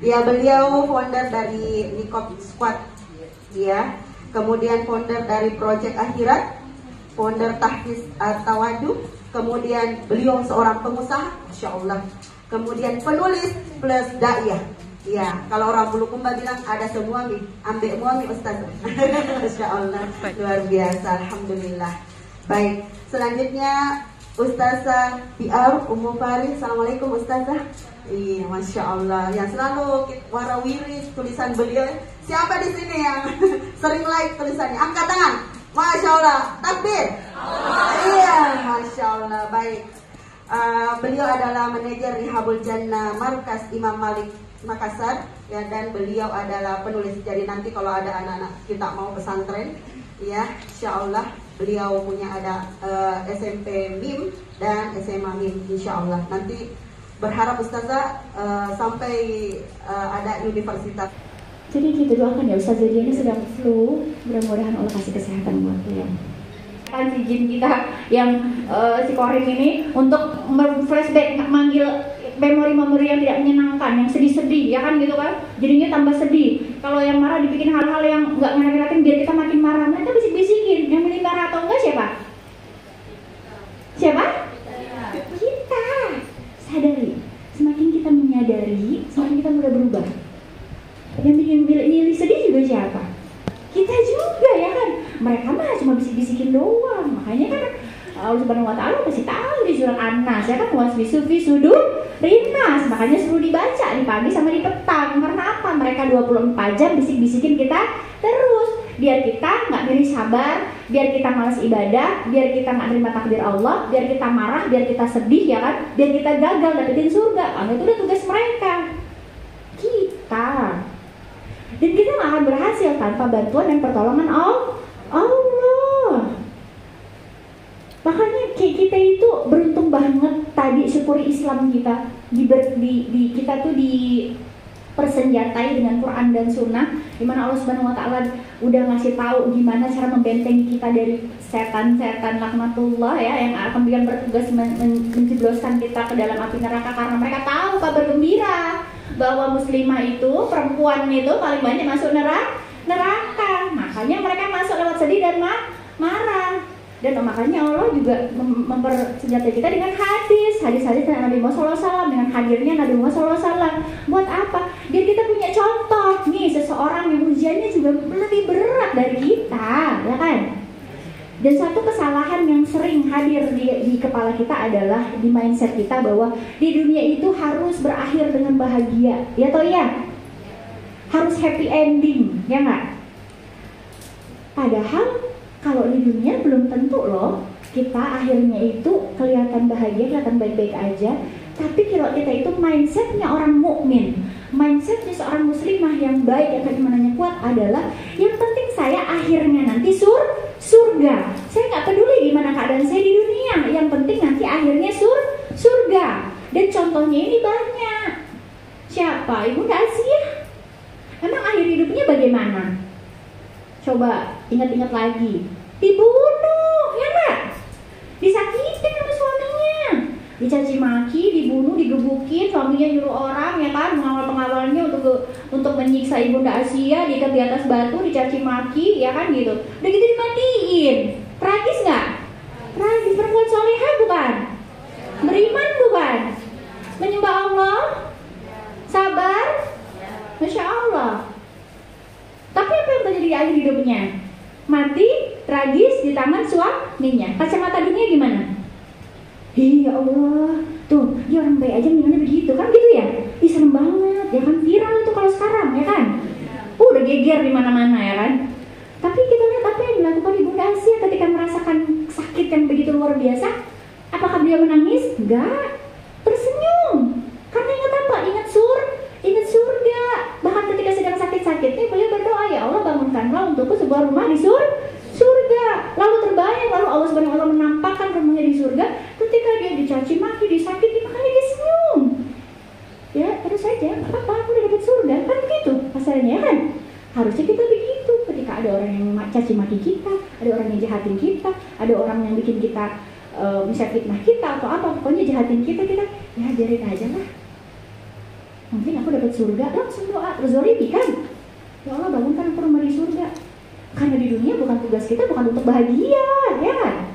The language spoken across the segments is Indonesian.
Ya, beliau founder dari Nikop Squad, ya. Kemudian founder dari Project Akhirat, founder Tahfiz Tawadu. Kemudian beliau seorang pengusaha, Masya Allah. Kemudian penulis plus daiyah. Ya, kalau orang Bulukumba bilang ada semua nih, ambil muami Ustaz. Masya Allah, luar biasa, Alhamdulillah. Baik, selanjutnya Ustazah PR Ummu Faris. Assalamualaikum Ustazah. Iya, Masya Allah, yang selalu warawiri tulisan beliau. Siapa di sini yang sering like tulisannya? Angkat tangan. Masya Allah, takbir. Iya, Masya Allah, baik. Beliau adalah manajer Rihabul Jannah Markas Imam Malik Makassar, ya, dan beliau adalah penulis. Jadi nanti kalau ada anak-anak kita mau pesantren, ya, Insya Allah beliau punya ada SMP MIM dan SMA MIM, Insya Allah. Nanti berharap Ustazah sampai ada universitas. Jadi kita doakan ya, Ustazah Diana sedang flu, mudah-mudahan Allah kasih kesehatan buat beliau. Kan si jin kita yang si Korin ini untuk flashback, manggil memori-memori yang tidak menyenangkan, yang sedih-sedih, ya kan gitu kan, jadinya tambah sedih. Kalau yang marah dibikin hal-hal yang nggak ngenakin biar kita makin marah. Mereka bisik-bisikin, yang milih marah atau enggak siapa? Siapa? Kita. Sadari, semakin kita menyadari, semakin kita mudah berubah. Yang bikin milih sedih juga siapa? Kita juga, ya kan. Mereka mah cuma bisik-bisikin doang. Makanya kan Allah Subhanahu wa Ta'ala kasih tahu di surat An-Nas, ya kan, wasbisu fi sudur rinas. Makanya suruh dibaca di pagi sama di petang. Karena apa? Mereka 24 jam bisik-bisikin kita terus. Biar kita nggak milih sabar, biar kita malas ibadah, biar kita nggak terima takdir Allah, biar kita marah, biar kita sedih, ya kan, biar kita gagal dapetin surga. Karena itu udah tugas mereka. Kita. Dan kita nggak akan berhasil tanpa bantuan dan pertolongan Allah. Makanya kita itu beruntung banget tadi, syukuri Islam kita kita tuh dipersenjatai dengan Quran dan Sunnah, dimana Allah Subhanahu Wa Ta'ala udah ngasih tahu gimana cara membentengi kita dari setan-setan laknatullah, ya, yang akan bertugas menjebloskan kita ke dalam api neraka. Karena mereka tahu kabar gembira bahwa muslimah itu, perempuan itu paling banyak masuk neraka. Makanya mereka masuk lewat sedih dan marah. Dan makanya Allah juga mempersenjatai kita dengan hadis dengan Nabi Muhammad SAW, dengan hadirnya Nabi Muhammad SAW. Buat apa? Biar kita punya contoh nih, seseorang yang ujiannya juga lebih berat dari kita, ya kan? Dan satu kesalahan yang sering hadir di kepala kita adalah di mindset kita bahwa di dunia itu harus berakhir dengan bahagia, ya toh ya? Harus happy ending, ya nggak? Padahal kalau di dunia belum tentu loh kita akhirnya itu kelihatan bahagia, kelihatan baik-baik aja. Tapi kalau kita itu mindsetnya orang mukmin, mindsetnya seorang muslimah yang baik, yang keimanannya kuat adalah yang penting saya akhirnya nanti surga. Saya nggak peduli gimana keadaan saya di dunia, yang penting nanti akhirnya surga. Dan contohnya ini banyak. Siapa? Ibu Asia. Emang akhir hidupnya bagaimana? Coba ingat-ingat lagi. Dibunuh, ya nggak? Disakitin sama suaminya, dicaci maki, dibunuh, digebukin. Suaminya nyuruh orang, ya kan, pengawal-pengawalnya untuk menyiksa Ibunda Asia, diikat di atas batu, dicaci maki, ya kan gitu. Udah gitu dimatiin. Tragis nggak? Tragis. Perempuan solehah bukan? Beriman bukan? Menyembah Allah, sabar, Masya Allah. Tapi apa yang terjadi di akhir hidupnya? Mati, tragis di tangan suaminya. Kacamata dunia gimana? Ya Allah, tuh dia orang baik aja meninggalnya begitu, kan gitu ya? Ih, serem banget, ya kan, viral itu kalau sekarang, ya kan? Udah geger di mana-mana, ya kan? Tapi kita lihat apa yang dilakukan Ibunda Asia ketika merasakan sakit yang begitu luar biasa. Apakah dia menangis? Enggak, tersenyum. Karena ingat apa? Ingat surga. Bahkan ketika sedang sakit-sakitnya beliau berdoa, ya Allah, bangunkanlah untukku sebuah rumah di surga. Lalu terbayang, lalu Allah Subhanahu wa Ta'ala menampakkan rumahnya di surga. Ketika dia dicaci maki, disakiti, makanya dia senyum. Ya, terus saja, apa-apa, aku udah dapat surga. Kan begitu pasalnya, kan? Harusnya kita begitu. Ketika ada orang yang caci maki kita, ada orang yang jahatin kita, ada orang yang bikin kita bisa fitnah kita atau apa, pokoknya jahatin kita ya biarin aja lah. Mungkin aku dapat surga, langsung doa, zolimi kan? Ya Allah bangunkan aku rumah di surga. Karena di dunia bukan tugas kita, bukan untuk bahagia, ya kan?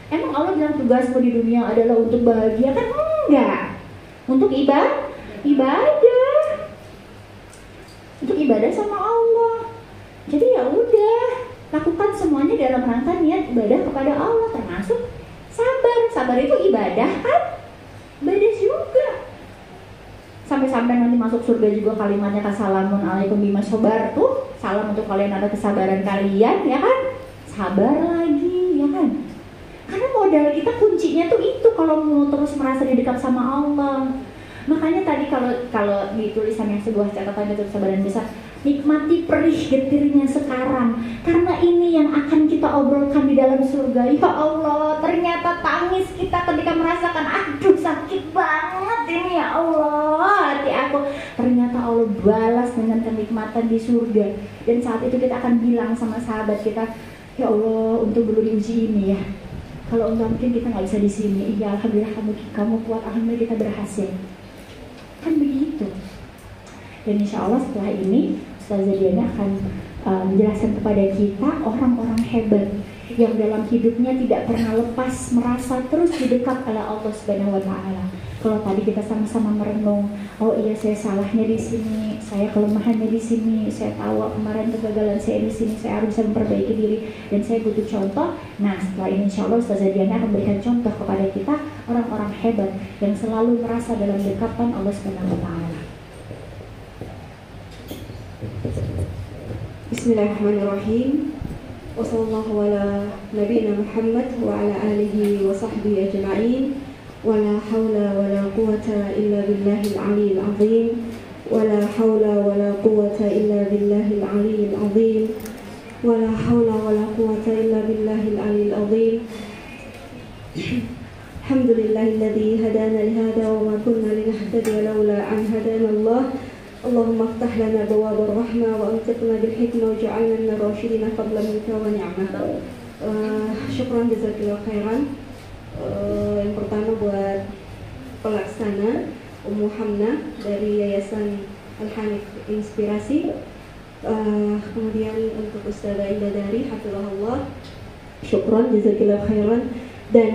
Emang Allah bilang tugasmu di dunia adalah untuk bahagia kan? Enggak. Untuk ibadah, untuk ibadah sama Allah. Jadi ya udah, lakukan semuanya dalam rangka niat ibadah kepada Allah, termasuk sabar. Sabar itu ibadah kan? Ibadah juga. Sampai-sampai nanti masuk surga juga kalimatnya Assalamun alaikum bima sabartum, salam untuk kalian atas kesabaran kalian, ya kan? Sabar lagi, ya kan? Karena modal kita kuncinya tuh itu kalau mau terus merasa dekat sama Allah. Makanya tadi kalau di tulisan yang sebuah catatan itu kesabaran besar, nikmati perih getirnya sekarang, karena ini yang akan kita obrolkan di dalam surga. Ya Allah, ternyata tangis kita ketika merasakan aduh sakit banget ini ya Allah hati aku, ternyata Allah balas dengan kenikmatan di surga. Dan saat itu kita akan bilang sama sahabat kita, ya Allah untuk dulu diuji ini ya, kalau enggak mungkin kita nggak bisa di sini. Iya alhamdulillah kamu kuat, alhamdulillah kita berhasil. Kan begitu. Dan insya Allah setelah ini Ustazah Diana akan menjelaskan kepada kita orang-orang hebat yang dalam hidupnya tidak pernah lepas merasa terus didekat oleh Allah Subhanahu wa Ta'ala. Kalau tadi kita sama-sama merenung, oh iya saya salahnya di sini, saya kelemahannya di sini, saya tahu kemarin kegagalan saya di sini, saya harus bisa memperbaiki diri dan saya butuh contoh. Nah setelah ini insya Allah Ustazah Diana akan memberikan contoh kepada kita orang-orang hebat yang selalu merasa dalam dekatan Allah Subhanahu wa Ta'ala. Bismillahirrahmanirrahim. Wassallallahu ala nabiyina Muhammad wa ala alihi wa sahbihi ajma'in. Wala hawla wala quwata illa billahil aliyyil azim. Wala hawla wala quwata illa billahil aliyyil azim. Wala hawla wala quwata illa billahil aliyyil azim. Alhamdulillahilladzi hadana li hada wa ma kunna linahtadiya laula an hadana Allah. Allahumma aftah lana bawabur rahmah wa antiqna bil hikmah waj'alna minar rasyidin fadlan minka wa ni'mah. Syukran jazakallahu khairan. Yang pertama buat pelaksana Ummu Hamnah dari Yayasan Al-Hanif Inspirasi. Kemudian untuk Ustazah Indah Dari hafizahullah. Syukran jazakallahu khairan. Dan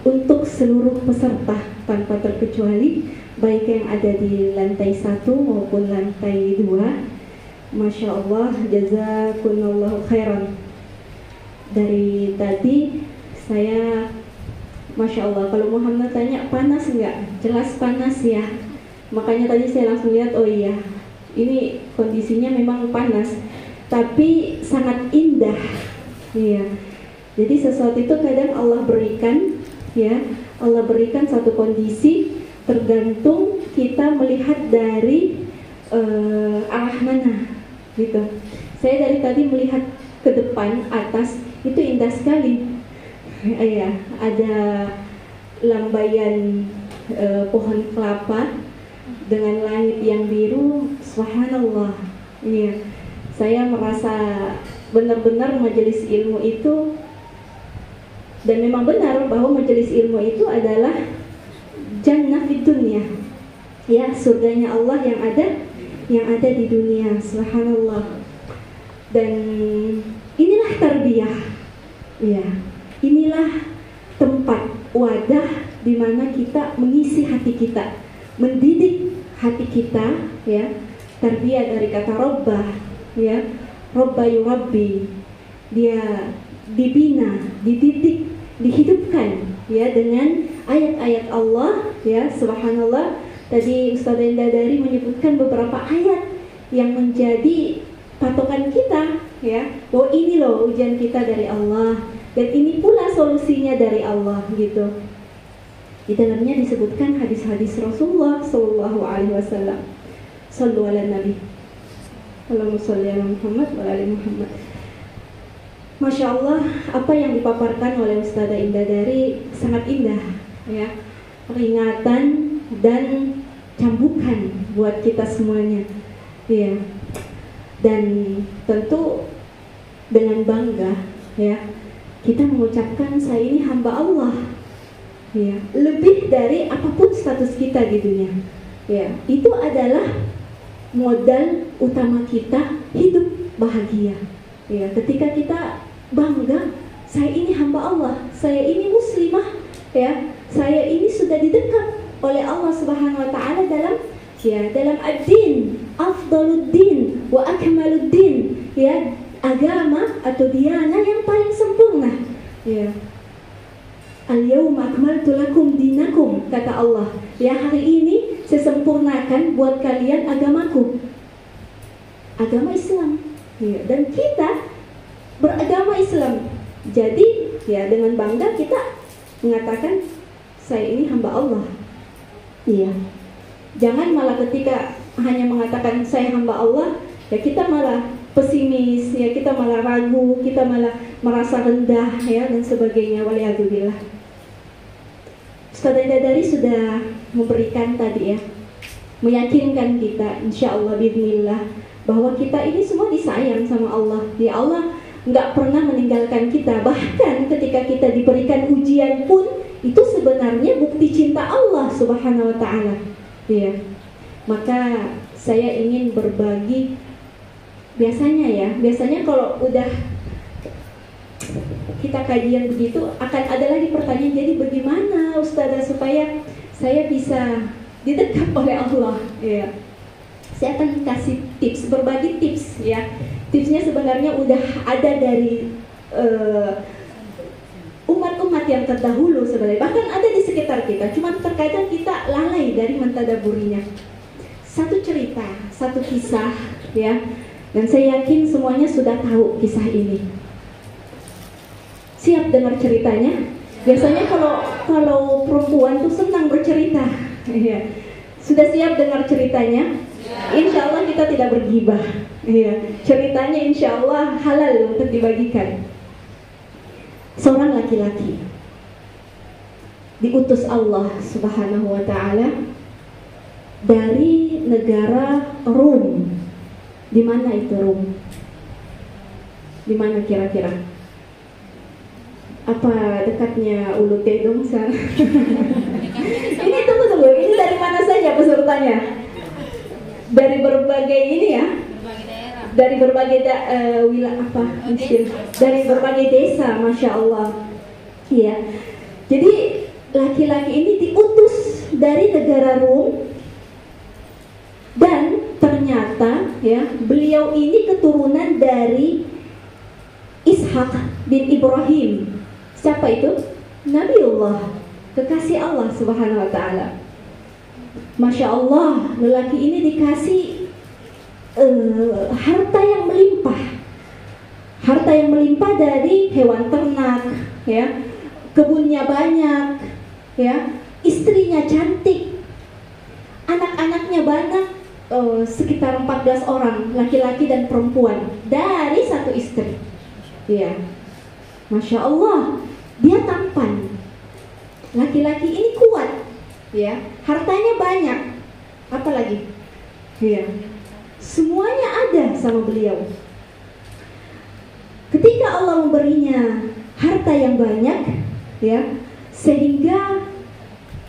untuk seluruh peserta tanpa terkecuali, baik yang ada di lantai 1 maupun lantai 2, Masya Allah, jazakumullahu khairan. Dari tadi saya Masya Allah, kalau Muhammad tanya panas enggak? Jelas panas ya. Makanya tadi saya langsung lihat, oh iya, ini kondisinya memang panas, tapi sangat indah. Iya. Jadi sesuatu itu kadang Allah berikan, ya, Allah berikan satu kondisi tergantung kita melihat dari arah mana, gitu. Saya dari tadi melihat ke depan atas itu indah sekali. Ya, ada lambaian pohon kelapa dengan langit yang biru, subhanallah. Iya, saya merasa benar-benar majelis ilmu itu, dan memang benar bahwa majelis ilmu itu adalah jannah di dunia, ya, surganya Allah yang ada di dunia, subhanallah. Dan inilah tarbiyah, ya, inilah tempat wadah di mana kita mengisi hati kita, mendidik hati kita, ya. Tarbiyah dari kata robbah, ya, robba yurabbi, dia dibina, dididik, dihidupkan, ya, dengan ayat-ayat Allah, ya, subhanallah. Tadi Ustazah Indah Dari menyebutkan beberapa ayat yang menjadi patokan kita, ya, bahwa ini loh ujian kita dari Allah dan ini pula solusinya dari Allah, gitu. Di dalamnya disebutkan hadis-hadis Rasulullah Sallallahu Alaihi Wasallam. Sallu ala Nabi. Allahumma sholli ala Muhammad wa ala Muhammad. Masya Allah, apa yang dipaparkan oleh Ustazah Indah Dari sangat indah, ya, peringatan dan cambukan buat kita semuanya, ya. Dan tentu dengan bangga, ya, kita mengucapkan saya ini hamba Allah, ya, lebih dari apapun status kita di dunia. Ya, itu adalah modal utama kita hidup bahagia. Ya, ketika kita bangga, saya ini hamba Allah, saya ini muslimah, ya, saya ini sudah didekat oleh Allah Subhanahu wa taala dalam ad-din, afdaluddin wa akmaluddin, ya, agama atau diyana yang paling sempurna. Ya. Al-yawma akmaltu lakum dinakum, kata Allah. Ya, hari ini saya sempurnakan buat kalian agamaku, agama Islam. Ya, dan kita beragama Islam. Jadi, ya, dengan bangga kita mengatakan saya ini hamba Allah. Iya. Jangan malah ketika hanya mengatakan saya hamba Allah, ya kita malah pesimis, ya kita malah ragu, kita malah merasa rendah, ya, dan sebagainya. Waliyadzubillah. Ustazah Dadari sudah memberikan tadi, ya, meyakinkan kita insya Allah bismillah bahwa kita ini semua disayang sama Allah. Ya, Allah nggak pernah meninggalkan kita. Bahkan ketika kita diberikan ujian pun itu sebenarnya bukti cinta Allah Subhanahu wa taala. Ya. Maka saya ingin berbagi, biasanya kalau udah kita kajian begitu akan ada lagi pertanyaan, jadi bagaimana Ustazah supaya saya bisa didekat oleh Allah, ya. Saya akan kasih tips, berbagi tips, ya. Tipsnya sebenarnya udah ada dari umat-umat yang terdahulu sebenarnya, bahkan ada di sekitar kita, cuman terkadang kita lalai dari mentadaburinya. Satu cerita, satu kisah, ya, dan saya yakin semuanya sudah tahu kisah ini. Siap dengar ceritanya? Biasanya kalau perempuan tuh senang bercerita, ya. Sudah siap dengar ceritanya? Insya Allah kita tidak bergibah, ya. Ceritanya insya Allah halal untuk dibagikan. Seorang laki-laki diutus Allah Subhanahu wa taala dari negara Rum. Di mana itu Rum? Di mana kira-kira? Apa dekatnya Ulu Tedong sana? Ini tunggu, ini dari mana saja pesertanya? Dari berbagai ini, ya? Dari berbagai dari berbagai desa, masya Allah. Ya. Jadi laki-laki ini diutus dari negara Rum, dan ternyata, ya, beliau ini keturunan dari Ishak bin Ibrahim. Siapa itu? Nabiullah, kekasih Allah Subhanahu wa taala. Masya Allah, lelaki ini dikasih harta yang melimpah. Harta yang melimpah dari hewan ternak, ya. Kebunnya banyak, ya. Istrinya cantik. Anak-anaknya banyak, sekitar 14 orang, laki-laki dan perempuan, dari satu istri. Ya. Masya Allah, dia tampan. Laki-laki ini kuat, ya. Hartanya banyak. Apa lagi? Ya. Semuanya ada sama beliau. Ketika Allah memberinya harta yang banyak, ya, sehingga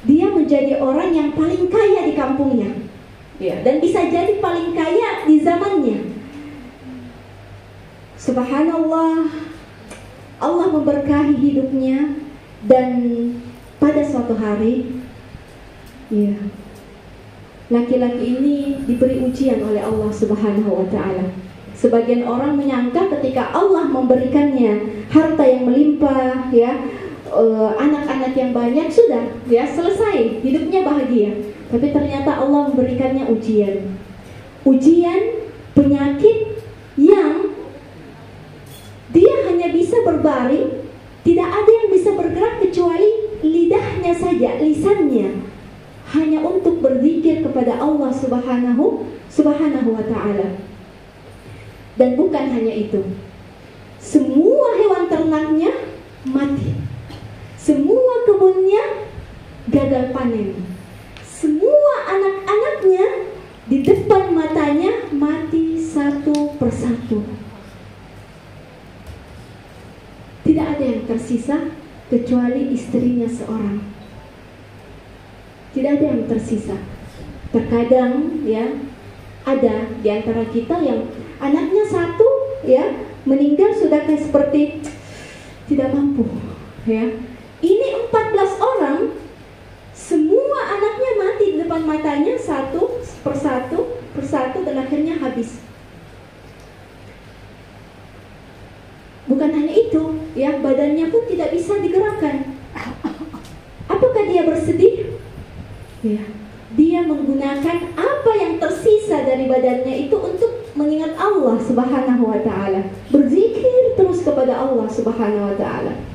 dia menjadi orang yang paling kaya di kampungnya, ya, dan bisa jadi paling kaya di zamannya. Subhanallah, Allah memberkahi hidupnya, dan pada suatu hari, ya, laki-laki ini diberi ujian oleh Allah Subhanahu wa taala. Sebagian orang menyangka ketika Allah memberikannya harta yang melimpah, ya, anak-anak yang banyak, sudah, ya, selesai, hidupnya bahagia. Tapi ternyata Allah memberikannya ujian. Ujian penyakit yang dia hanya bisa berbaring, tidak ada yang bisa bergerak kecuali lidahnya saja, lisannya, hanya untuk berzikir kepada Allah Subhanahu wa taala. Dan bukan hanya itu, semua hewan ternaknya mati, semua kebunnya gagal panen, semua anak-anaknya di depan matanya mati satu persatu. Tidak ada yang tersisa kecuali istrinya seorang. Tidak ada yang tersisa. Terkadang ya ada di antara kita yang anaknya satu ya meninggal sudah kayak seperti tidak mampu ya. Ini 14 orang, semua anaknya mati di depan matanya satu persatu dan akhirnya habis. Bukan hanya itu, ya badannya pun tidak bisa digerakkan. Apakah dia bersedih? Ya, dia menggunakan apa yang tersisa dari badannya itu untuk mengingat Allah Subhanahu wa taala, berzikir terus kepada Allah Subhanahu wa taala.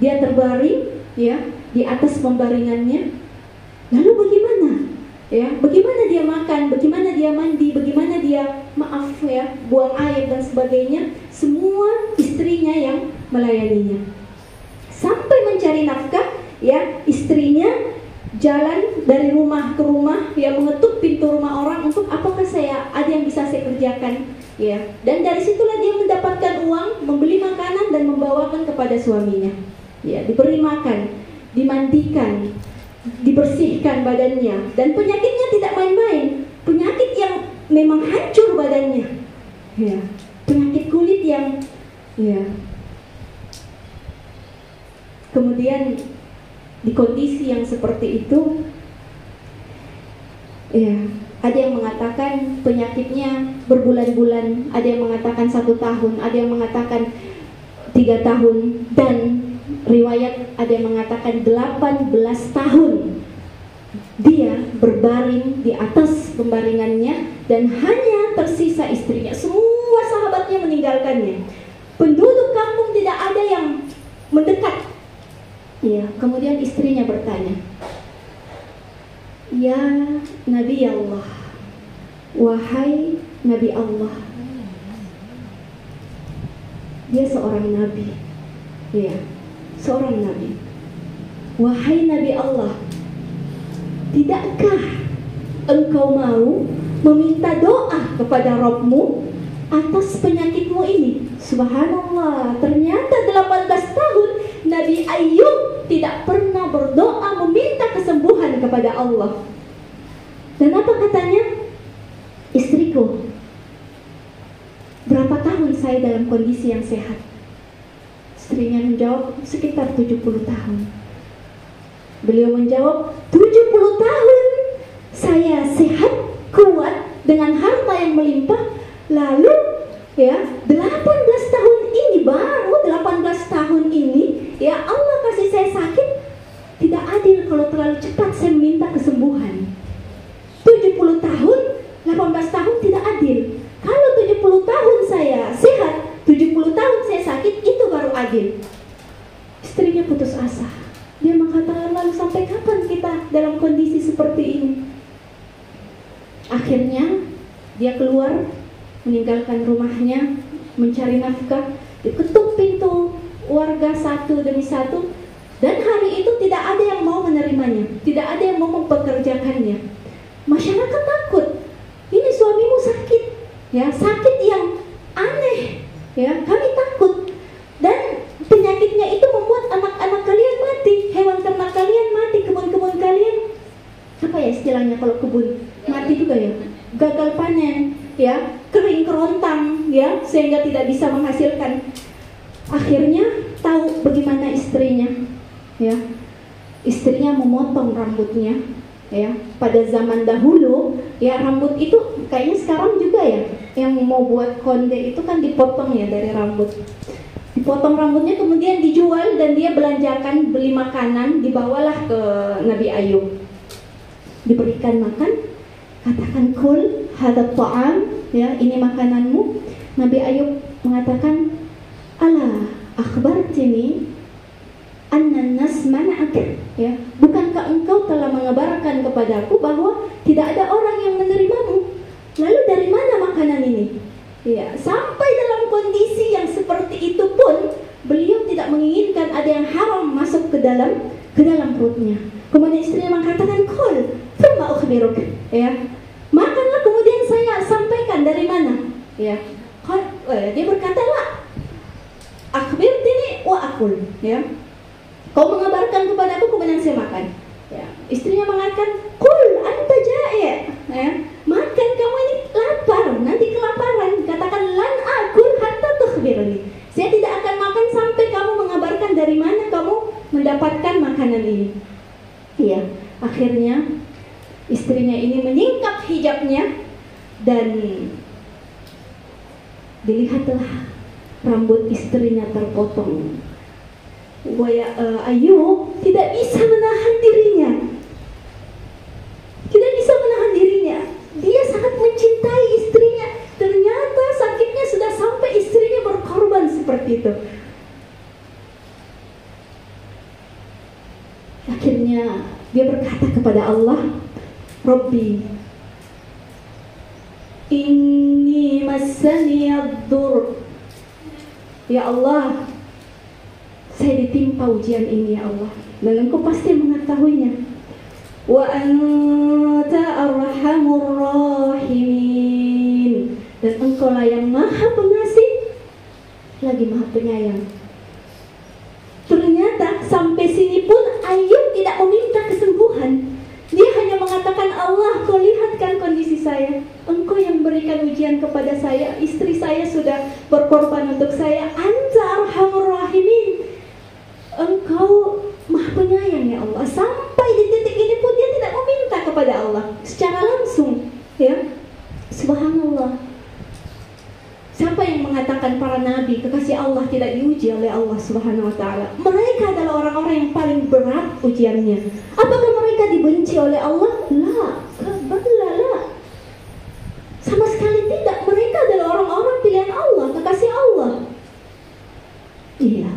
Dia terbaring ya di atas pembaringannya. Lalu bagaimana? Ya, bagaimana dia makan, bagaimana dia mandi, bagaimana dia buang air dan sebagainya. Semua istrinya yang melayaninya. Sampai mencari nafkah, ya istrinya jalan dari rumah ke rumah, ya mengetuk pintu rumah orang untuk apakah ada yang bisa saya kerjakan, ya. Dan dari situlah dia mendapatkan uang, membeli makanan dan membawakan kepada suaminya. Ya, diberi makan, dimandikan, dibersihkan badannya, dan penyakitnya tidak main-main, penyakit yang memang hancur badannya, ya, penyakit kulit yang, ya. Kemudian di kondisi yang seperti itu, ya, ada yang mengatakan penyakitnya berbulan-bulan, ada yang mengatakan 1 tahun, ada yang mengatakan 3 tahun, dan riwayat ada yang mengatakan 18 tahun dia berbaring di atas pembaringannya dan hanya tersisa istrinya. Semua sahabatnya meninggalkannya. Penduduk kampung tidak ada yang mendekat. Ya, kemudian istrinya bertanya, "Ya Nabi Allah, wahai Nabi Allah." Dia seorang nabi. Ya, seorang nabi. "Wahai Nabi Allah, tidakkah engkau mau meminta doa kepada Rabbmu atas penyakitmu ini?" Subhanallah, ternyata 18 tahun Nabi Ayub tidak pernah berdoa meminta kesembuhan kepada Allah. Dan apa katanya? "Istriku, berapa tahun saya dalam kondisi yang sehat?" Istrinya menjawab, "Sekitar 70 tahun. Beliau menjawab, 70 tahun saya sehat, kuat, dengan harta yang melimpah. Lalu ya 18 tahun ini, baru 18 tahun ini ya Allah kasih saya sakit. Tidak adil kalau terlalu cepat saya minta kesembuhan. 70 tahun, 18 tahun tidak adil. Kalau 70 tahun saya sehat, 70 tahun saya sakit, itu baru adil." Istrinya putus asa. Dia mengatakan, "Lalu sampai kapan kita dalam kondisi seperti ini?" Akhirnya dia keluar, meninggalkan rumahnya, mencari nafkah, diketuk pintu warga satu demi satu, dan hari itu tidak ada yang mau menerimanya, tidak ada yang mau mempekerjakannya. Masyarakat takut, ini suamimu sakit, ya sakit yang aneh, ya kami takut, dan penyakitnya itu membuat anak-anak kalian mati, hewan ternak kalian mati, kebun-kebun kalian, apa ya istilahnya kalau kebun mati juga ya, gagal panen, ya kering kerontang, ya sehingga tidak bisa menghasilkan. Akhirnya tahu bagaimana istrinya, ya istrinya memotong rambutnya, ya pada zaman dahulu ya rambut itu kayaknya sekarang juga ya yang mau buat konde itu kan dipotong ya dari rambut, dipotong rambutnya kemudian dijual dan dia belanjakan, beli makanan, dibawalah ke Nabi Ayub, diberikan makan, katakan kul hadza ta'am, ya ini makananmu. Nabi Ayub mengatakan, "Ala akhbartini anna nas mana'ak," ya bukankah engkau telah mengabarkan kepadaku bahwa tidak ada orang yang menerimamu? Lalu dari mana makanan ini? Ya, sampai dalam kondisi yang seperti itu pun beliau tidak menginginkan ada yang haram masuk ke dalam perutnya. Kemudian istrinya mengatakan, "Kul thumma ukhbiruk," ya makanlah kemudian saya sampaikan dari mana, ya dia berkata, "La akhbirtini wa akul," ya kau mengabarkan kepadaku kemudian saya makan. Ya istrinya mengatakan, "Qul anta ya, makan, kamu ini lapar, nanti kelaparan. Katakan lan akul hatta tukhbirni. Saya tidak akan makan sampai kamu mengabarkan dari mana kamu mendapatkan makanan ini. Iya, akhirnya istrinya ini menyingkap hijabnya dan dilihatlah rambut istrinya terpotong. Ayub tidak bisa menahan dirinya. Tidak bisa menahan dirinya. Dia sangat mencintai istrinya. Ternyata sakitnya sudah sampai istrinya berkorban seperti itu. Akhirnya dia berkata kepada Allah, Rabbi, inni massani ad-dur. Ya Allah, saya ditimpa ujian ini ya Allah, dan Engkau pasti mengetahuinya. Wa anta arhamur rahimin, dan Engkau lah yang maha pengasih lagi maha penyayang. Ternyata sampai sini pun Ayub tidak meminta kesembuhan. Dia hanya mengatakan, Allah, Kau lihatkan kondisi saya. Engkau yang berikan ujian kepada saya. Istri saya sudah berkorban untuk saya. Anta arhamur rahimin. Engkau maha penyayang ya Allah. Sampai di titik ini pun dia tidak meminta kepada Allah secara langsung, ya. Subhanallah. Siapa yang mengatakan para nabi kekasih Allah tidak diuji oleh Allah Subhanahu wa taala? Mereka adalah orang-orang yang paling berat ujiannya. Apakah mereka dibenci oleh Allah? La, sama sekali tidak. Mereka adalah orang-orang pilihan Allah, kekasih Allah. Iya.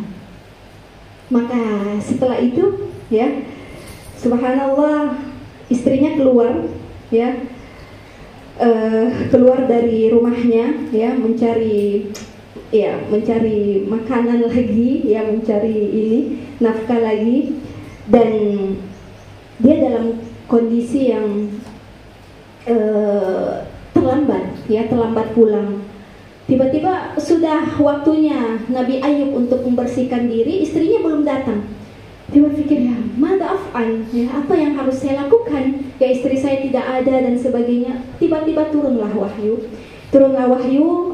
Maka setelah itu, ya, subhanallah, istrinya keluar, ya, keluar dari rumahnya, ya, mencari makanan lagi, ya, mencari ini nafkah lagi, dan dia dalam kondisi yang terlambat pulang. Tiba-tiba sudah waktunya Nabi Ayub untuk membersihkan diri, istrinya belum datang. Dia berpikir, ya, mada af'al, ya, apa yang harus saya lakukan? Ya, istri saya tidak ada dan sebagainya. Tiba-tiba turunlah wahyu.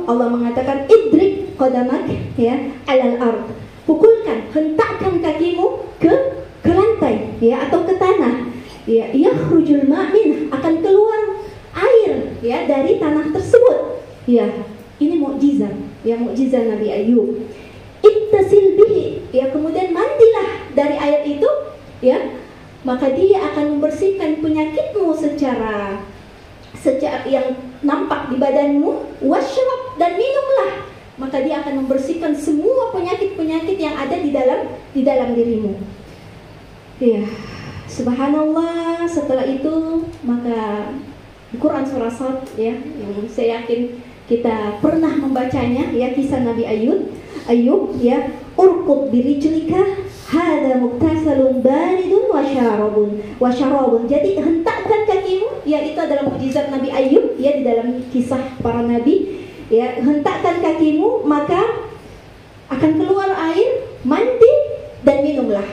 Allah mengatakan, idrik qadamak, ya, alal ard. Pukulkan, hentakkan kakimu ke lantai, ya, atau ke tanah. Ya, yakhrujul ma'min, akan keluar air, ya, dari tanah tersebut. Ya, ini mukjizat, ya, mukjizat Nabi Ayub. Ittasil bihi, ya, kemudian mandilah dari air itu, ya, maka dia akan membersihkan penyakitmu secara yang nampak di badanmu. Washrab, dan minumlah, maka dia akan membersihkan semua penyakit-penyakit yang ada di dalam dirimu. Ya, subhanallah. Setelah itu maka Quran surah Sad, ya, yang saya yakin kita pernah membacanya, ya, kisah Nabi Ayub, ya, urqud birijlika hada muktasalun baridun wa syarabun. Jadi hentakkan kakimu, ya, itu adalah mukjizat Nabi Ayub, ya, di dalam kisah para nabi, ya, hentakkan kakimu maka akan keluar air, mandi dan minumlah.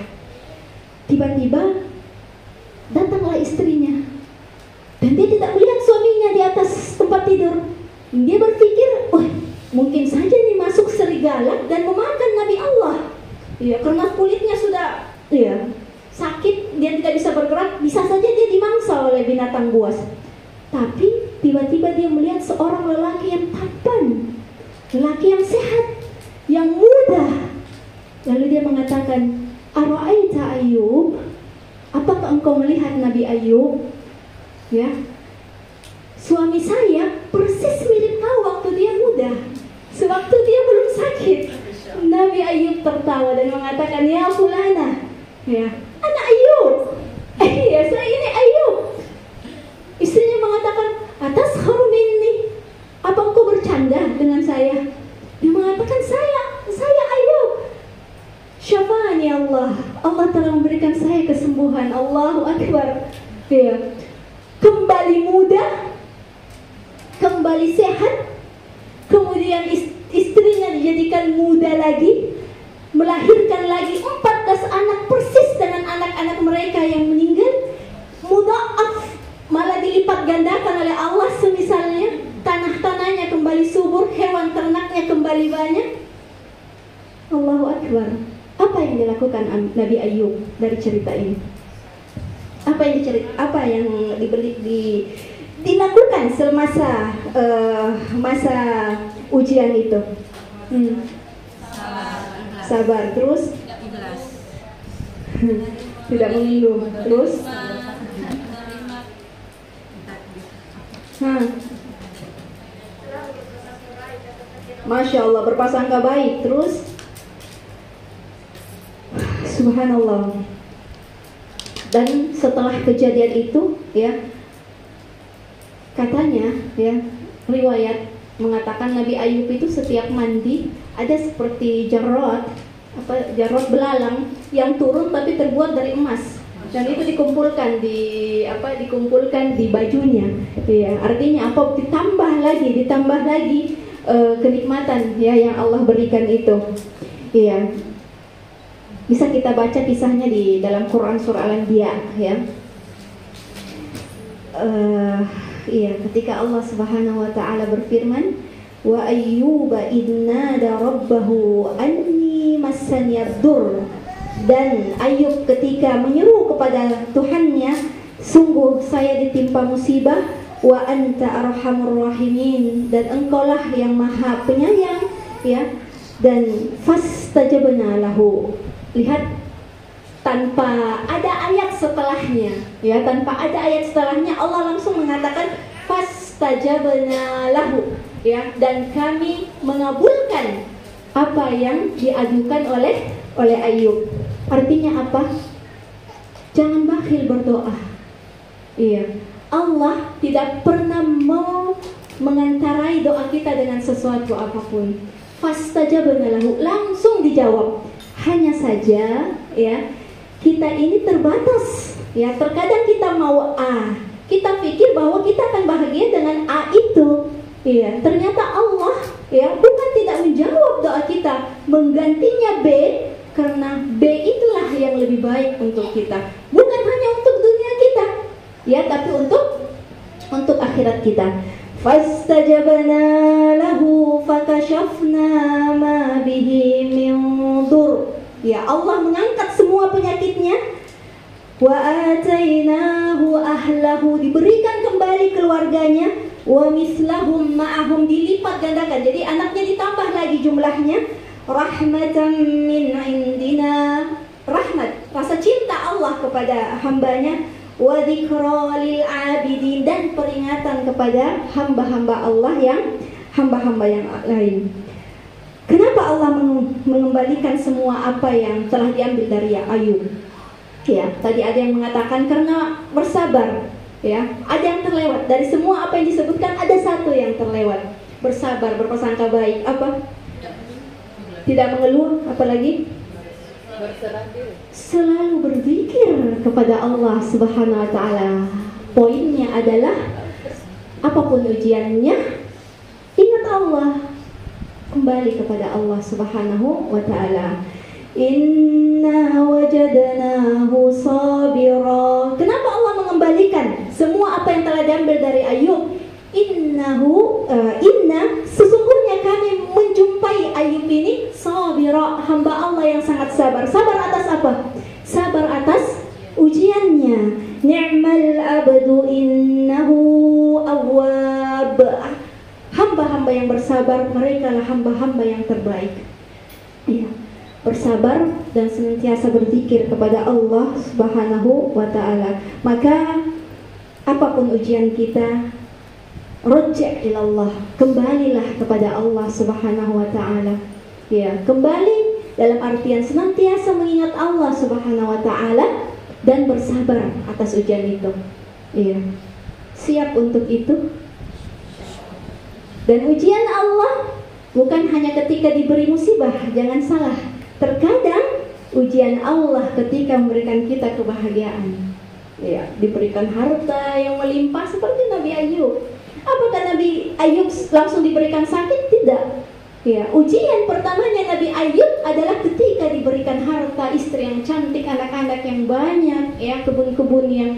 Tiba-tiba datanglah istrinya, dan dia tidak melihat suaminya di atas tempat tidur. Dia berpikir, mungkin saja nih masuk serigala dan memakan Nabi Allah. Ya, karena kulitnya sudah, ya, sakit, dia tidak bisa bergerak, bisa saja dia dimangsa oleh binatang buas. Tapi tiba-tiba dia melihat seorang lelaki yang tampan, lelaki yang sehat, yang muda. Lalu dia mengatakan, Ara'aita Ayub, apakah engkau melihat Nabi Ayub? Ya, suami saya persis mirip kau waktu dia muda, sewaktu dia belum sakit. Nabi Ayub tertawa dan mengatakan, ya fulana, ya, anak Ayub, ya, saya ini Ayub. Istrinya mengatakan, atas minni, apa engkau bercanda dengan saya? Dia mengatakan, saya Ayub. Syafani Allah telah memberikan saya kesembuhan. Allahu Akbar. Ya, kembali muda, kembali sehat, kemudian istrinya dijadikan muda lagi, melahirkan lagi 14 anak persis dengan anak-anak mereka yang meninggal. Mudha'af, malah dilipat gandakan oleh Allah, semisalnya tanah-tanahnya kembali subur, hewan ternaknya kembali banyak. Allahu Akbar. Apa yang dilakukan Nabi Ayub dari cerita ini? Apa yang dilakukan semasa masa ujian itu? Sabar, terus tidak mengeluh, terus Masya Allah, berprasangka baik, terus Subhanallah. Dan setelah kejadian itu, ya, katanya, ya, riwayat mengatakan Nabi Ayub itu setiap mandi ada seperti jarot belalang yang turun tapi terbuat dari emas, dan itu dikumpulkan di bajunya. Ya, artinya apa? Ditambah lagi kenikmatan, ya, yang Allah berikan itu. Ya. Bisa kita baca kisahnya di dalam Quran surah Al-Anbiya, ya. Ketika Allah Subhanahu wa taala berfirman, wa ayyuba idnada rabbahu anni massaniyad-dur, dan Ayub ketika menyeru kepada Tuhannya, sungguh saya ditimpa musibah, wa anta arhamur rahimin, dan engkaulah yang maha penyayang, ya. Dan fastajabna lahu. Lihat, tanpa ada ayat setelahnya, ya, Allah langsung mengatakan fastajabna lahu, ya, dan kami mengabulkan apa yang diajukan oleh Ayub. Artinya apa? Jangan bakhil berdoa. Iya, Allah tidak pernah mau mengantarai doa kita dengan sesuatu apapun. Fastajabna lahu, langsung dijawab. Hanya saja, ya, kita ini terbatas, ya. Terkadang kita mau A, kita pikir bahwa kita akan bahagia dengan A itu, ya. Ternyata Allah, ya, bukan tidak menjawab doa kita, menggantinya B, karena B itulah yang lebih baik untuk kita, bukan hanya untuk dunia kita, ya, tapi untuk akhirat kita. Fastajabna lahu fakashafna ma bihi min dur. Ya, Allah mengangkat semua penyakitnya. Wa atainahu ahlahu, diberikan kembali keluarganya. Wa mislahum ma'ahum, dilipat gandakan. Jadi anaknya ditambah lagi jumlahnya. Rahmatan min indina, rahmat, rasa cinta Allah kepada hambanya. Wa dzikra lil abidin, dan peringatan kepada hamba-hamba Allah yang lain. Kenapa Allah mengembalikan semua apa yang telah diambil dari Ayub? Ya, tadi ada yang mengatakan karena bersabar, ya. Ada yang terlewat dari semua apa yang disebutkan, ada satu yang terlewat. Bersabar, berprasangka baik, apa? Tidak mengeluh, apalagi selalu berzikir kepada Allah Subhanahu wa taala. Poinnya adalah apapun ujiannya, ingat Allah, kembali kepada Allah Subhanahu wa taala. Inna wajadnahu sabira. Kenapa Allah mengembalikan semua apa yang telah diambil dari Ayub? Inna sesungguhnya kami menjumpai Ayub ini sabira, hamba Allah yang sangat sabar. Sabar atas apa? Sabar atas ujiannya. Ni'mal abdu innahu awwab. Hamba-hamba yang bersabar, mereka lah hamba-hamba yang terbaik. Ya, bersabar dan senantiasa berzikir kepada Allah Subhanahu wa taala. Maka apapun ujian kita, rujja' ilallah, kembalilah kepada Allah Subhanahu wa taala. Ya, kembali dalam artian senantiasa mengingat Allah Subhanahu wa taala dan bersabar atas ujian itu. Iya. Siap untuk itu. Dan ujian Allah bukan hanya ketika diberi musibah, jangan salah. Terkadang ujian Allah ketika memberikan kita kebahagiaan. Ya, diberikan harta yang melimpah seperti Nabi Ayub. Apakah Nabi Ayub langsung diberikan sakit? Tidak. Ya, ujian pertamanya Nabi Ayub adalah ketika diberikan harta, istri yang cantik, anak-anak yang banyak, ya, kebun-kebun yang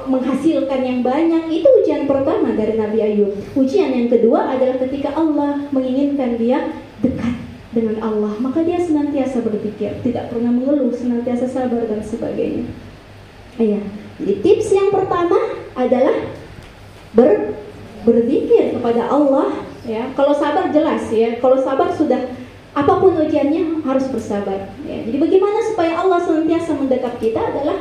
menghasilkan yang banyak. Itu ujian pertama dari Nabi Ayub. Ujian yang kedua adalah ketika Allah menginginkan dia dekat dengan Allah, maka dia senantiasa berpikir, tidak pernah mengeluh, senantiasa sabar dan sebagainya. Iya. Jadi tips yang pertama adalah berzikir kepada Allah. Ya, kalau sabar jelas ya. Kalau sabar sudah apapun ujiannya harus bersabar. Ya, jadi bagaimana supaya Allah senantiasa mendekat kita adalah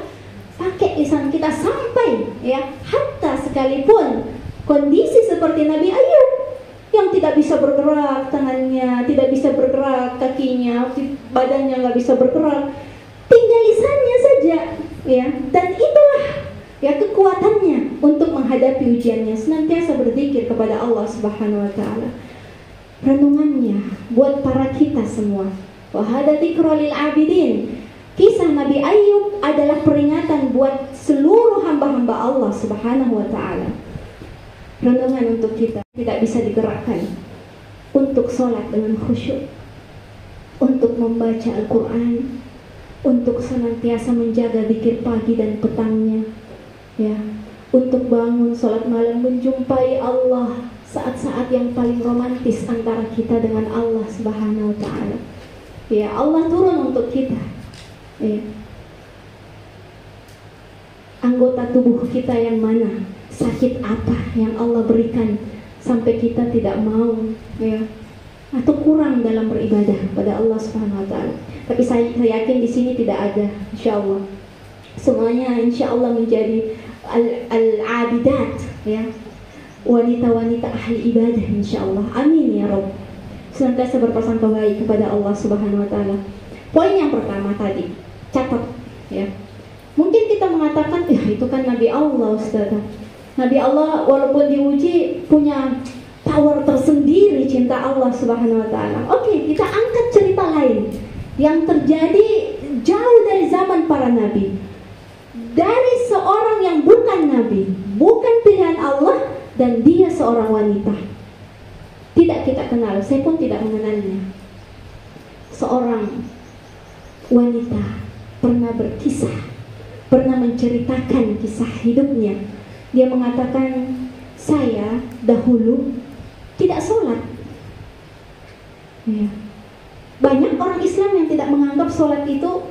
pakai lisan kita sampai ya, hatta sekalipun kondisi seperti Nabi Ayub yang tidak bisa bergerak tangannya, tidak bisa bergerak kakinya, badannya nggak bisa bergerak, tinggal lisannya saja ya, dan itulah ya kekuatannya untuk menghadapi ujiannya, senantiasa berzikir kepada Allah Subhanahu wa taala. Renungannya buat para kita semua. Wa hada dzikra lil abidin. Kisah Nabi Ayub adalah peringatan buat seluruh hamba-hamba Allah Subhanahu wa taala. Renungan untuk kita, tidak bisa digerakkan untuk sholat dengan khusyuk, untuk membaca Al-Quran, untuk senantiasa menjaga zikir pagi dan petangnya, ya, untuk bangun sholat malam menjumpai Allah saat-saat yang paling romantis antara kita dengan Allah Subhanahu wa taala. Ya, Allah turun untuk kita. Ya. Anggota tubuh kita yang mana, sakit apa yang Allah berikan sampai kita tidak mau ya, atau kurang dalam beribadah pada Allah Subhanahu wa taala. Tapi saya yakin di sini tidak ada, insyaallah. Semuanya insyaallah menjadi al-abidat ya. Wanita-wanita ahli ibadah insyaallah. Amin ya Rabb. Senantiasa berprasangka baik kepada Allah Subhanahu wa taala. Poin yang pertama tadi, catat ya. Mungkin kita mengatakan, ya itu kan Nabi Allah, Ustaz. Nabi Allah walaupun diuji punya power tersendiri cinta Allah Subhanahu wa taala. Oke, kita angkat cerita lain yang terjadi jauh dari zaman para nabi. Dari seorang yang bukan nabi, bukan pilihan Allah, dan dia seorang wanita. Tidak kita kenal, saya pun tidak mengenalnya. Seorang wanita pernah berkisah, pernah menceritakan kisah hidupnya. Dia mengatakan, saya dahulu tidak sholat ya. Banyak orang Islam yang tidak menganggap sholat itu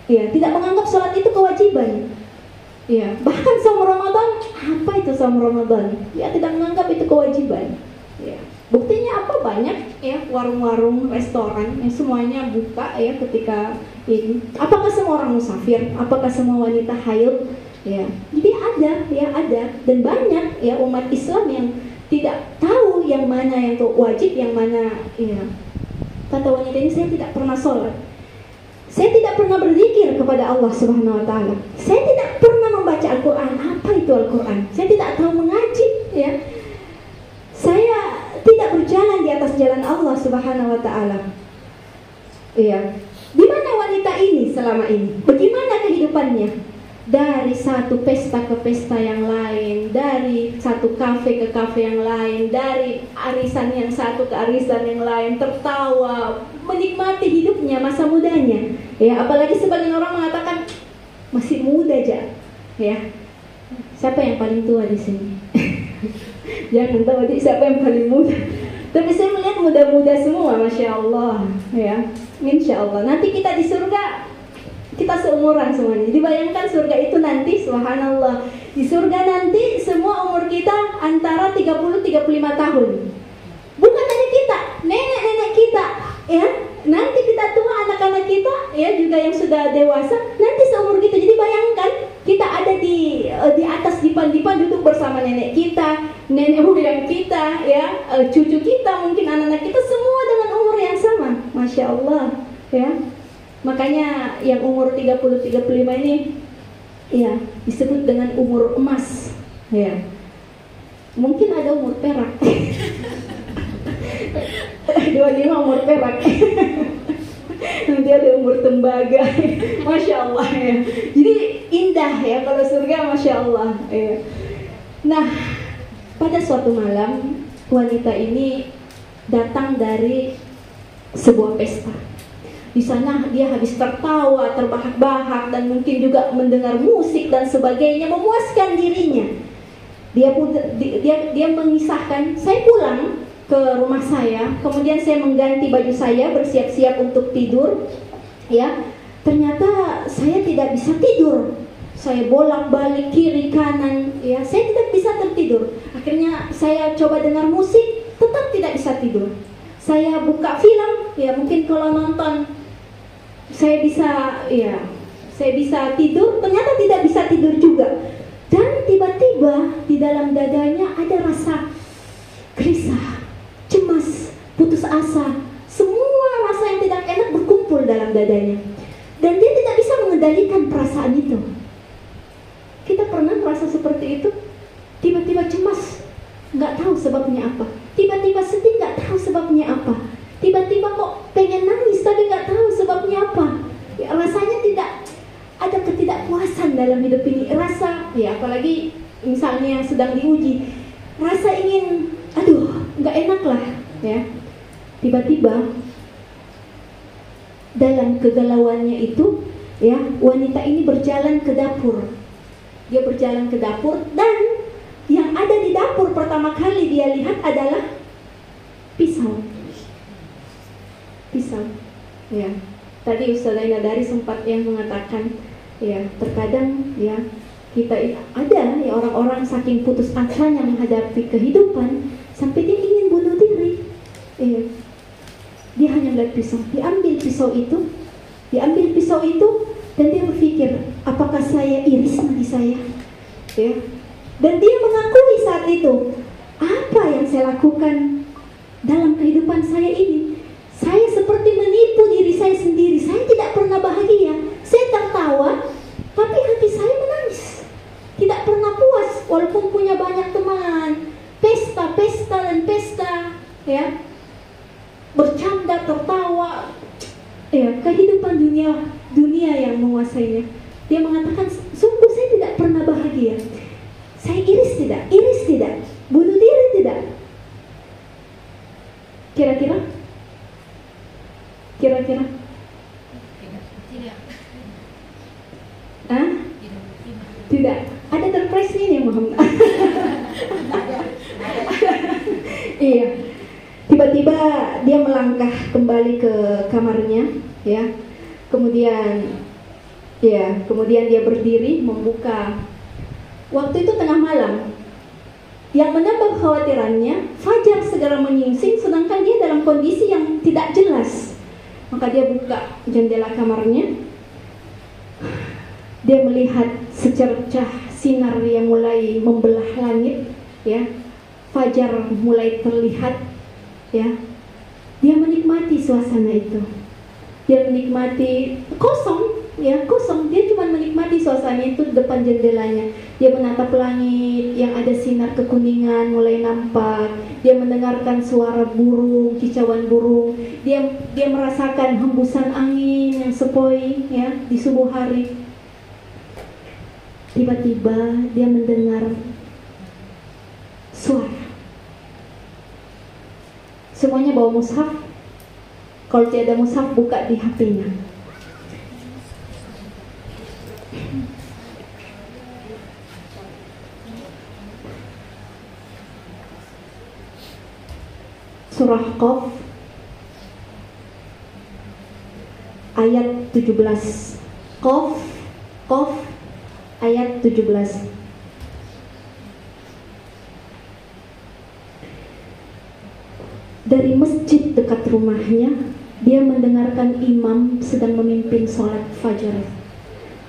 ya, tidak menganggap sholat itu kewajiban ya. Bahkan saum Ramadan, apa itu saum Ramadan? Ya, tidak menganggap itu kewajiban ya. Buktinya apa? Banyak ya warung-warung, restoran yang semuanya buka ya ketika ini. Apakah semua orang musafir? Apakah semua wanita haid? Ya, jadi ada ya, ada, dan banyak ya umat Islam yang tidak tahu yang mana yang wajib, yang mana ya. Kata wanita ini, saya tidak pernah sholat, saya tidak pernah berzikir kepada Allah Subhanahu wa taala, saya tidak pernah membaca Al-Quran. Apa itu Al-Quran? Saya tidak tahu mengaji ya. Saya tidak berjalan di atas jalan Allah Subhanahu wa taala. Iya. Di mana wanita ini selama ini? Bagaimana kehidupannya? Dari satu pesta ke pesta yang lain, dari satu kafe ke kafe yang lain, dari arisan yang satu ke arisan yang lain, tertawa, menikmati hidupnya, masa mudanya. Ya, apalagi sebagian orang mengatakan masih muda aja. Ya. Siapa yang paling tua di sini? Jangan tahu siapa yang paling muda. Tapi saya melihat muda-muda semua, masya Allah. Ya, insya Allah. Nanti kita di surga, kita seumuran semuanya. Jadi bayangkan surga itu nanti, subhanallah. Di surga nanti semua umur kita antara 30-35 tahun. Bukan hanya kita, nenek-nenek kita, ya. Nanti kita tua, anak-anak kita, ya juga yang sudah dewasa, nanti seumur kita. Jadi bayangkan kita ada di atas dipan-dipan duduk bersama nenek kita, nenek moyang kita, ya, cucu kita, mungkin anak-anak kita, semua dengan umur yang sama. Masya Allah, ya. Makanya yang umur 30-35 ini ya disebut dengan umur emas ya. Mungkin ada umur perak 25 umur perak nanti ada umur tembaga. Masya Allah ya. Jadi indah ya kalau surga, Masya Allah ya. Nah, pada suatu malam wanita ini datang dari sebuah pesta. Di sana dia habis tertawa, terbahak-bahak, dan mungkin juga mendengar musik dan sebagainya, memuaskan dirinya. Dia mengisahkan, saya pulang ke rumah saya, kemudian saya mengganti baju saya, bersiap-siap untuk tidur. Ya, ternyata saya tidak bisa tidur. Saya bolak-balik kiri kanan, ya, saya tidak bisa tertidur. Akhirnya saya coba dengar musik, tetap tidak bisa tidur. Saya buka film, ya mungkin kalau nonton saya bisa tidur, ternyata tidak bisa tidur juga. Dan tiba-tiba di dalam dadanya ada rasa gelisah, cemas, putus asa. Semua rasa yang tidak enak berkumpul dalam dadanya. Dan dia tidak bisa mengendalikan perasaan itu. Kita pernah merasa seperti itu? Tiba-tiba cemas, nggak tahu sebabnya apa. Tiba-tiba sedih, nggak tahu sebabnya apa. Tiba-tiba kok pengen nangis tapi nggak tahu sebabnya apa. Ya, rasanya tidak ada ketidakpuasan dalam hidup ini. Rasa, ya apalagi misalnya yang sedang diuji, rasa ingin, nggak enak lah. Ya, tiba-tiba dalam kegalauannya itu, ya wanita ini berjalan ke dapur. Dia berjalan ke dapur, dan yang ada di dapur pertama kali dia lihat adalah pisau. Ya, tadi Ustazah Inadari sempat yang mengatakan, ya terkadang ya kita ada ya orang-orang saking putus asanya menghadapi kehidupan sampai dia ingin bunuh diri. Ya, dia hanya melihat pisau, diambil pisau itu, dan dia berpikir, apakah saya iris nadi saya? Ya, dan dia mengakui saat itu, apa yang saya lakukan dalam kehidupan saya ini? Saya seperti menipu diri saya sendiri. Saya tidak pernah bahagia. Saya tertawa, tapi hati saya menangis. Tidak pernah puas, walaupun punya banyak teman. Pesta dan pesta, ya, bercanda, tertawa. Ya, kehidupan dunia yang menguasainya. Dia mengatakan, sungguh saya tidak pernah bahagia. Saya iris tidak, bunuh diri tidak. Kira-kira? Tidak. Hah? Tidak. Ada terpres ini Muhammad. Iya. Tiba-tiba dia melangkah kembali ke kamarnya, ya. Kemudian dia berdiri membuka. Waktu itu tengah malam. Yang menambah kekhawatirannya, fajar segera menyingsing, sedangkan dia dalam kondisi yang tidak jelas. Maka dia buka jendela kamarnya. Dia melihat secercah sinar yang mulai membelah langit, ya. Fajar mulai terlihat, ya. Dia menikmati suasana itu. Dia menikmati kosong. Dia cuma menikmati suasana itu di depan jendelanya. Dia menatap langit yang ada sinar kekuningan mulai nampak. Dia mendengarkan suara burung, kicauan burung. Dia merasakan hembusan angin yang sepoi, ya, di subuh hari. Tiba-tiba dia mendengar suara. Semuanya bawa mushaf. Kalau tidak ada mushaf, buka di HP-nya. Surah Qaf ayat 17. Qaf ayat 17. Dari masjid dekat rumahnya, dia mendengarkan imam sedang memimpin sholat fajar.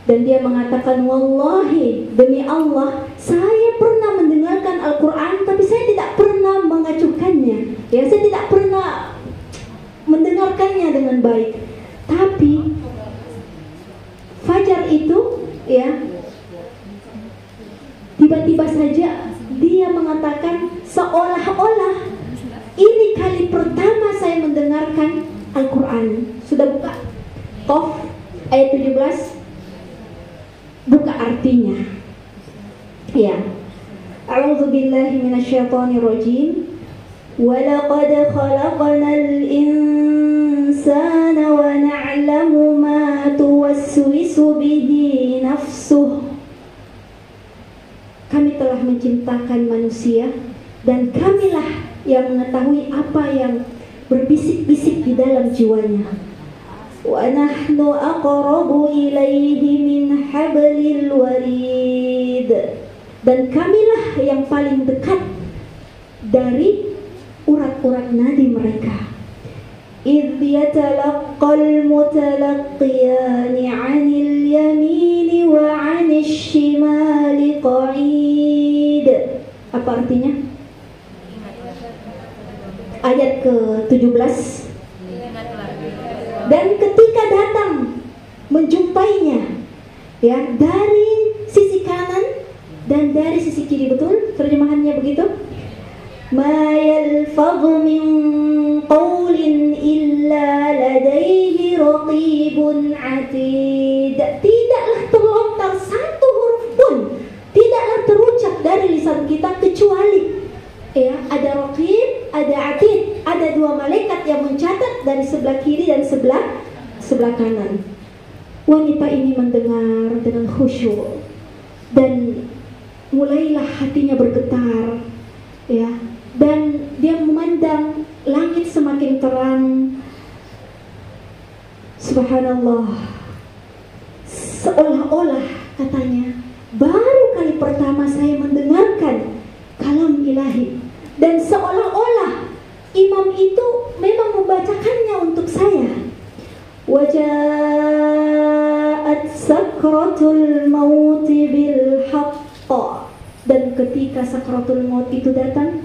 Dan dia mengatakan, wallahi, demi Allah, saya pernah mendengarkan Al-Quran, tapi saya tidak pernah mengacuhkannya. Ya, saya tidak pernah mendengarkannya dengan baik. Tapi fajar itu, ya, tiba-tiba saja dia mengatakan, seolah-olah ini kali pertama saya mendengarkan Al-Quran. Sudah buka Qaf ayat 17. Buka artinya. Ya. A'udzu billahi minasyaitonir rajim. Wa laqad khalaqnal insana wa na'lamu ya'lamu ma tuwaswisu bihi nafsuh. Kami telah menciptakan manusia dan kamilah yang mengetahui apa yang berbisik-bisik di dalam jiwanya. Wa nahnu aqrabu ilaihi min hablil warid. Dan kamilah yang paling dekat dari urat-urat nadi mereka. إذ يتلقى المتلقيان عن اليمين وعن الشمال قعيد. Apa artinya? Ayat ke-17. Dan ketika datang menjumpainya, ya, dari sisi kanan dan dari sisi kiri, betul terjemahannya begitu? Ma yalfadhu min qawlin illa ladaihi raqibun atid. Tidaklah terlontar satu huruf pun, tidaklah terucap dari lisan kita kecuali, ya, ada raqib, ada atid, ada dua malaikat yang mencatat dari sebelah kiri dan sebelah kanan. Wanita ini mendengar dengan khusyuk dan mulailah hatinya bergetar, ya. Dan dia memandang langit semakin terang. Subhanallah, seolah-olah katanya baru kali pertama saya mendengarkan kalam ilahi, dan seolah-olah imam itu memang membacakannya untuk saya. Waja'at sakratul maut bil haqq. Dan ketika sakratul maut itu datang,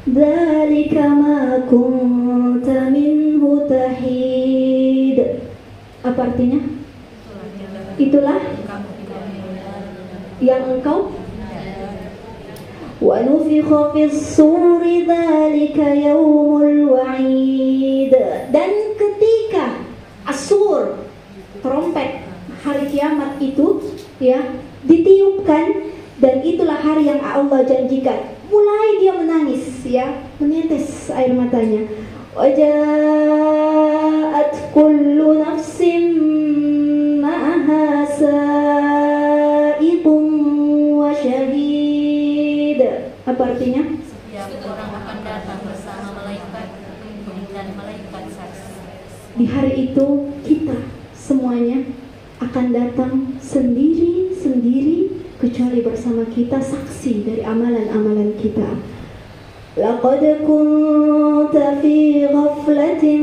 dzalika ma kunta minhu tahid. Apa artinya? Itulah yang engkau. Wa nufikha fis suri dzalika yaumul wa'id. Dan ketika as-sur, trompet hari kiamat itu, ya, ditiupkan, dan itulah hari yang Allah janjikan. Mulai dia menangis, ya, menetes air matanya. Waja'at kullu nafsin ma'aha sa'iqun wa syahid. Apa artinya? Setiap orang akan datang bersama malaikat dan malaikat saksi. Di hari itu kita semuanya akan datang sendiri-sendiri, kecuali bersama kita saksi dari amalan-amalan kita. Laqad kunta fi ghaflatin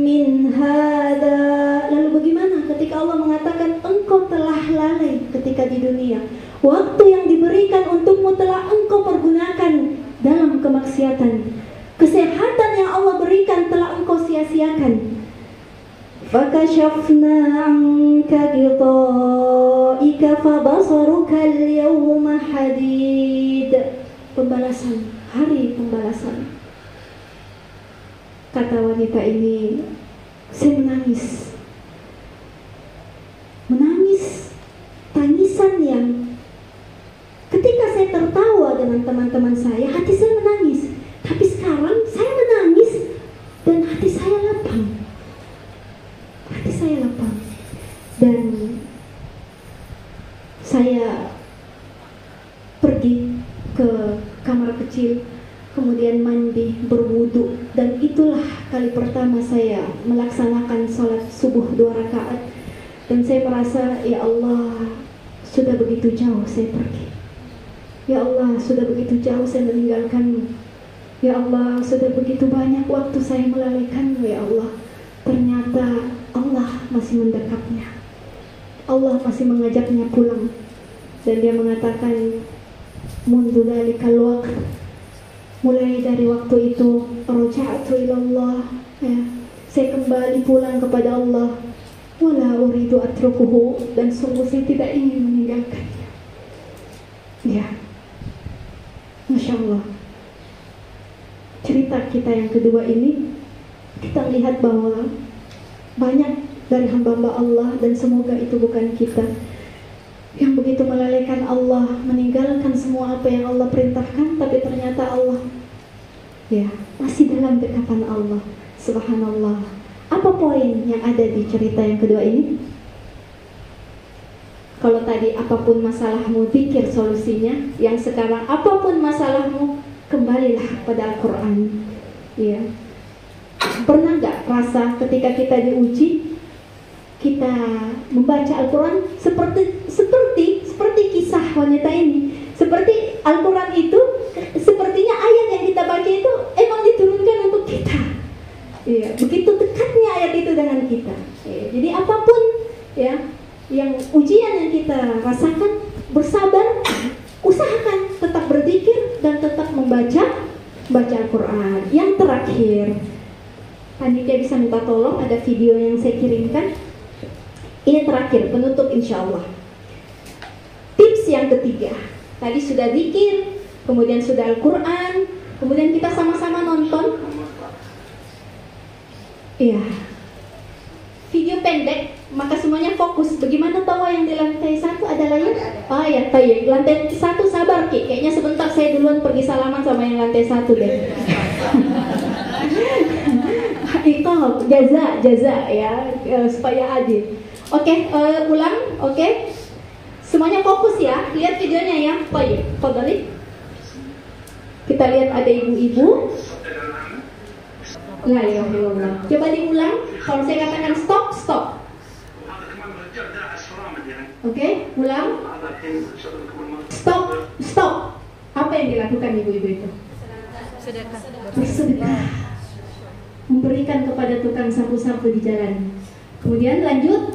min hadha. Lalu bagaimana ketika Allah mengatakan engkau telah lalai ketika di dunia? Waktu yang diberikan untukmu telah engkau pergunakan dalam kemaksiatan. Kesehatan yang Allah berikan telah engkau sia-siakan. فَكَشَفْنَا عَنْكَ غِطَائِكَ فَبَصَرُكَ الْيَوْمَ حَدِيدٌ. Pembalasan, hari pembalasan. Kata wanita ini, saya menangis. Menangis, tangisan yang ketika saya tertawa dengan teman-teman saya, hati saya menangis. Tapi sekarang saya menangis dan hati saya lapang. Hati saya lapang. Dan saya pergi ke kamar kecil, kemudian mandi, berwudu, dan itulah kali pertama saya melaksanakan sholat subuh 2 rakaat. Dan saya merasa, ya Allah, sudah begitu jauh saya pergi. Ya Allah, sudah begitu jauh saya meninggalkanmu. Ya Allah, sudah begitu banyak waktu saya melalaikanmu, ya Allah. Ternyata Allah masih mendekapnya. Allah masih mengajaknya pulang. Dan dia mengatakan, mundu dalikal waqt, mulai dari waktu itu, raja'tu ilallah, ya, saya kembali pulang kepada Allah. Wala uridu atrukuhu, dan sungguh saya tidak ingin meninggalkannya. Ya, Masya Allah. Cerita kita yang kedua ini, kita lihat bahwa banyak dari hamba-hamba Allah, dan semoga itu bukan kita, yang begitu melalaikan Allah, meninggalkan semua apa yang Allah perintahkan, tapi ternyata Allah, ya, masih dalam dekapan Allah. Subhanallah. Apa poin yang ada di cerita yang kedua ini? Kalau tadi apapun masalahmu pikir solusinya, yang sekarang apapun masalahmu kembalilah pada Al-Quran. Ya. Pernah nggak rasa ketika kita diuji, kita membaca Al-Quran seperti kisah wanita ini, seperti Al-Quran itu sepertinya ayat yang kita baca itu emang diturunkan untuk kita. Ya, begitu dekatnya ayat itu dengan kita. Ya, jadi apapun ya yang ujian yang kita rasakan, bersabar, usahakan tetap berzikir dan tetap membaca Al-Quran. Yang terakhir, panitia bisa minta tolong, ada video yang saya kirimkan. Ini terakhir, penutup insya Allah. Tips yang ketiga, tadi sudah zikir, kemudian sudah Al-Quran, kemudian kita sama-sama nonton. Iya, video pendek, maka semuanya fokus. Bagaimana tahu yang di lantai 1 ada layar? Oh ya, baik. Lantai 1 sabar Ki, kayaknya sebentar saya duluan pergi salaman sama yang lantai 1 deh. Itu jaza ya, supaya adil. Oke, ulang, oke. Semuanya fokus ya, lihat videonya ya. Baik, fadhali. Kita lihat ada ibu-ibu. La ilaha illallah. Coba diulang. Kalau saya katakan stop, stop. Oke, ulang. Stop, stop. Apa yang dilakukan ibu-ibu itu? Bersedekah. Memberikan kepada tukang sapu-sapu di jalan. Kemudian lanjut.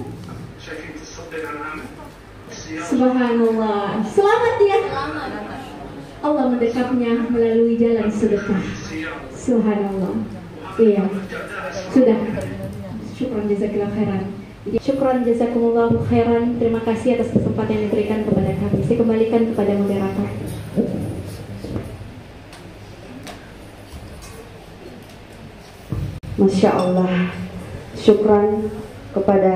Subhanallah. Selamat ya. Allah mendekapnya melalui jalan sedekah. Subhanallah. Iya. Sudah. Syukran jazakallahu khairan. Syukran jazakumullahu khairan. Terima kasih atas kesempatan yang diberikan kepada kami. Saya kembalikan kepada moderator. Masya Allah. Syukran kepada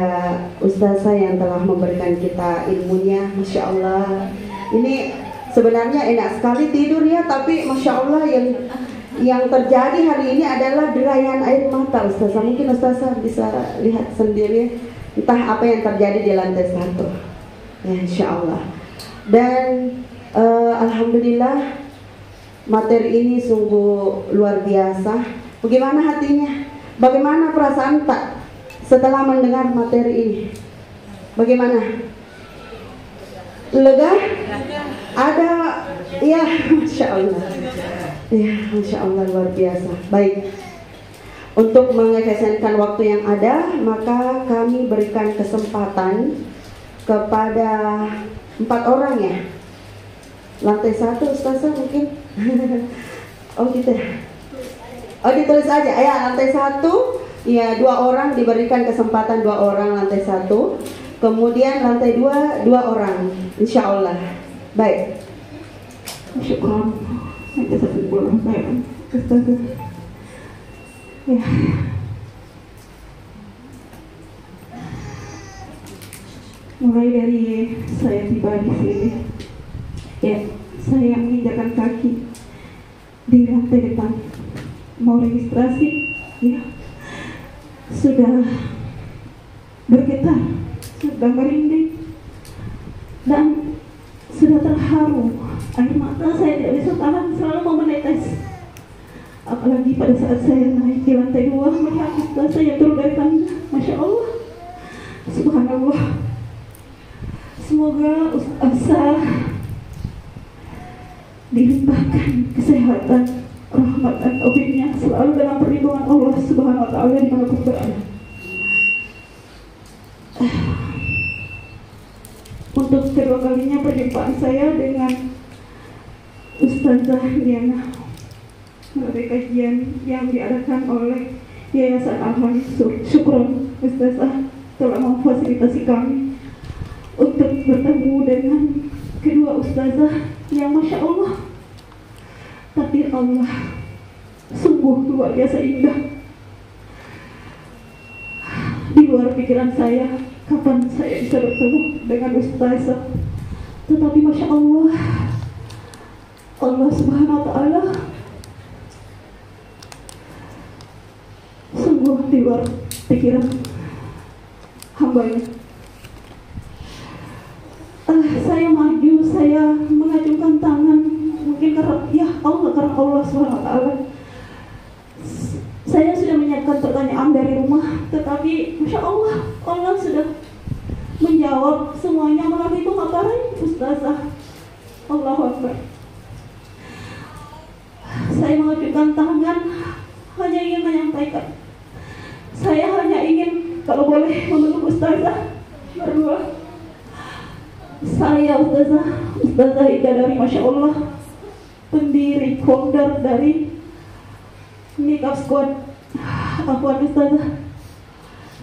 Ustazah yang telah memberikan kita ilmunya. Masya Allah. Ini sebenarnya enak sekali tidur ya, tapi Masya Allah yang terjadi hari ini adalah derayan air mata Ustazah. Mungkin Ustazah bisa lihat sendiri entah apa yang terjadi di lantai 1 ya, Insya Allah. Dan Alhamdulillah materi ini sungguh luar biasa. Bagaimana hatinya? Bagaimana perasaan tak setelah mendengar materi ini? Bagaimana? Lega? Ada? Ya, Masya Allah. Ya, Masya Allah, luar biasa. Baik, untuk mengefisienkan waktu yang ada, maka kami berikan kesempatan kepada 4 orang ya. Lantai 1 Ustazah mungkin. Oh gitu. Oh ditulis aja ya, lantai 1 ya, 2 orang diberikan kesempatan, 2 orang lantai 1. Kemudian lantai 2 orang, Insya Allah. Baik. Syukur. Ada satu bulan saya, Ustazah. Ya. Mulai dari saya tiba di sini, ya, saya menginjakkan kaki di lantai depan, mau registrasi, ya, sudah bergetar, sudah merinding, dan sudah terharu. Air mata saya tidak bisa tahan, selalu mau menetes. Apalagi pada saat saya naik di lantai 2 melihat Ustazah yang turun dari tangga. Masya Allah, Subhanallah. Semoga Ustazah dilimpahkan kesehatan, rahmat dan taufiknya selalu dalam perlindungan Allah Subhanahu wa taala dimanapun berada. Untuk kedua kalinya perjumpaan saya dengan Ustazah Liana melalui kajian yang diadakan oleh Yayasan Al-Hanif. Syukron Ustazah telah memfasilitasi kami untuk bertemu dengan kedua Ustazah yang Masya Allah, takdir Allah sungguh luar biasa indah. Di luar pikiran saya kapan saya bisa bertemu dengan Ustazah, tetapi Masya Allah, Allah Subhanahu wa taala sungguh di luar pikiran hambanya. Saya maju, saya mengacungkan tangan, mungkin karena ya Allah, karena Allah SWT. Saya sudah menyiapkan pertanyaan dari rumah, tetapi Masya Allah, Allah sudah menjawab semuanya melalui pemaparan Ustazah. Allahu Akbar. Saya mengacungkan tangan, hanya ingin menyampaikan, saya hanya ingin kalau boleh memeluk Ustazah berdua. Saya Ustazah Ida dari Masya Allah, pendiri founder dari Nikah Squad. Afwan Ustazah,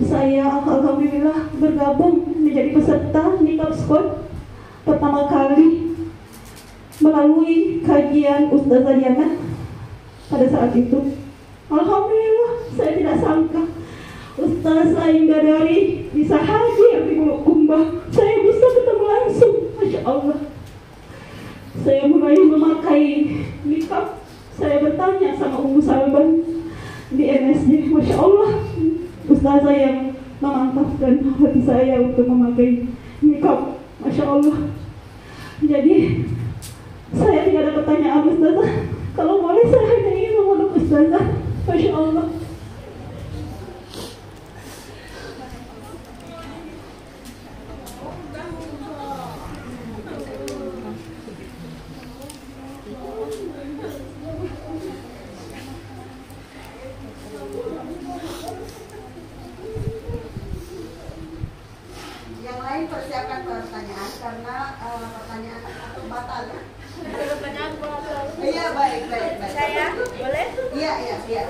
saya alhamdulillah bergabung menjadi peserta Nikah Squad pertama kali melalui kajian Ustazah Diana pada saat itu. Alhamdulillah, saya tidak sangka Ustazah Indah dari bisa hadir di Bulukumba. Saya bisa ketemu langsung, Masya Allah. Saya mulai memakai nikah. Saya bertanya sama Ummu Salban di MSD, Masya Allah, Ustazah yang memantapkan hati saya untuk memakai nikah, Masya Allah. Jadi saya tidak ada pertanyaan Ustazah. Kalau boleh saya hanya ingin memeluk Ustazah, Masya Allah. Yang lain persiapkan pertanyaan karena pertanyaan atau batal ya. Pertanyaan batal. Iya, baik. Saya boleh? Iya. Iya.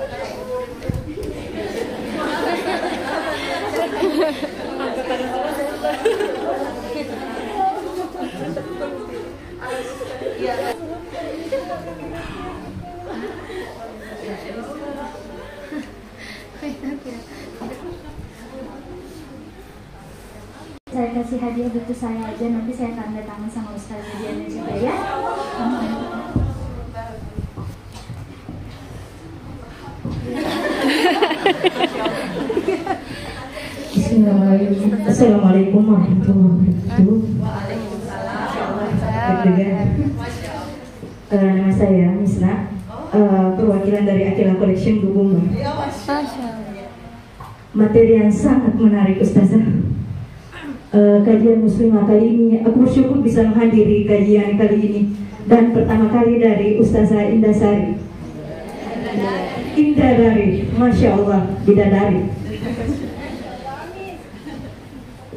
Saya kasih hadiah butuh saya aja, nanti saya tanda tangan sama Ustazah Diana juga ya. Assalamualaikum warahmatullahi wabarakatuh. Nama saya Misna, perwakilan dari Akila Collection Bulukumba. Materi yang sangat menarik Ustazah. Kajian muslimah kali ini, aku bersyukur bisa menghadiri kajian kali ini, dan pertama kali dari Ustazah Indasari. Indah dari, Masya Allah, bidadari.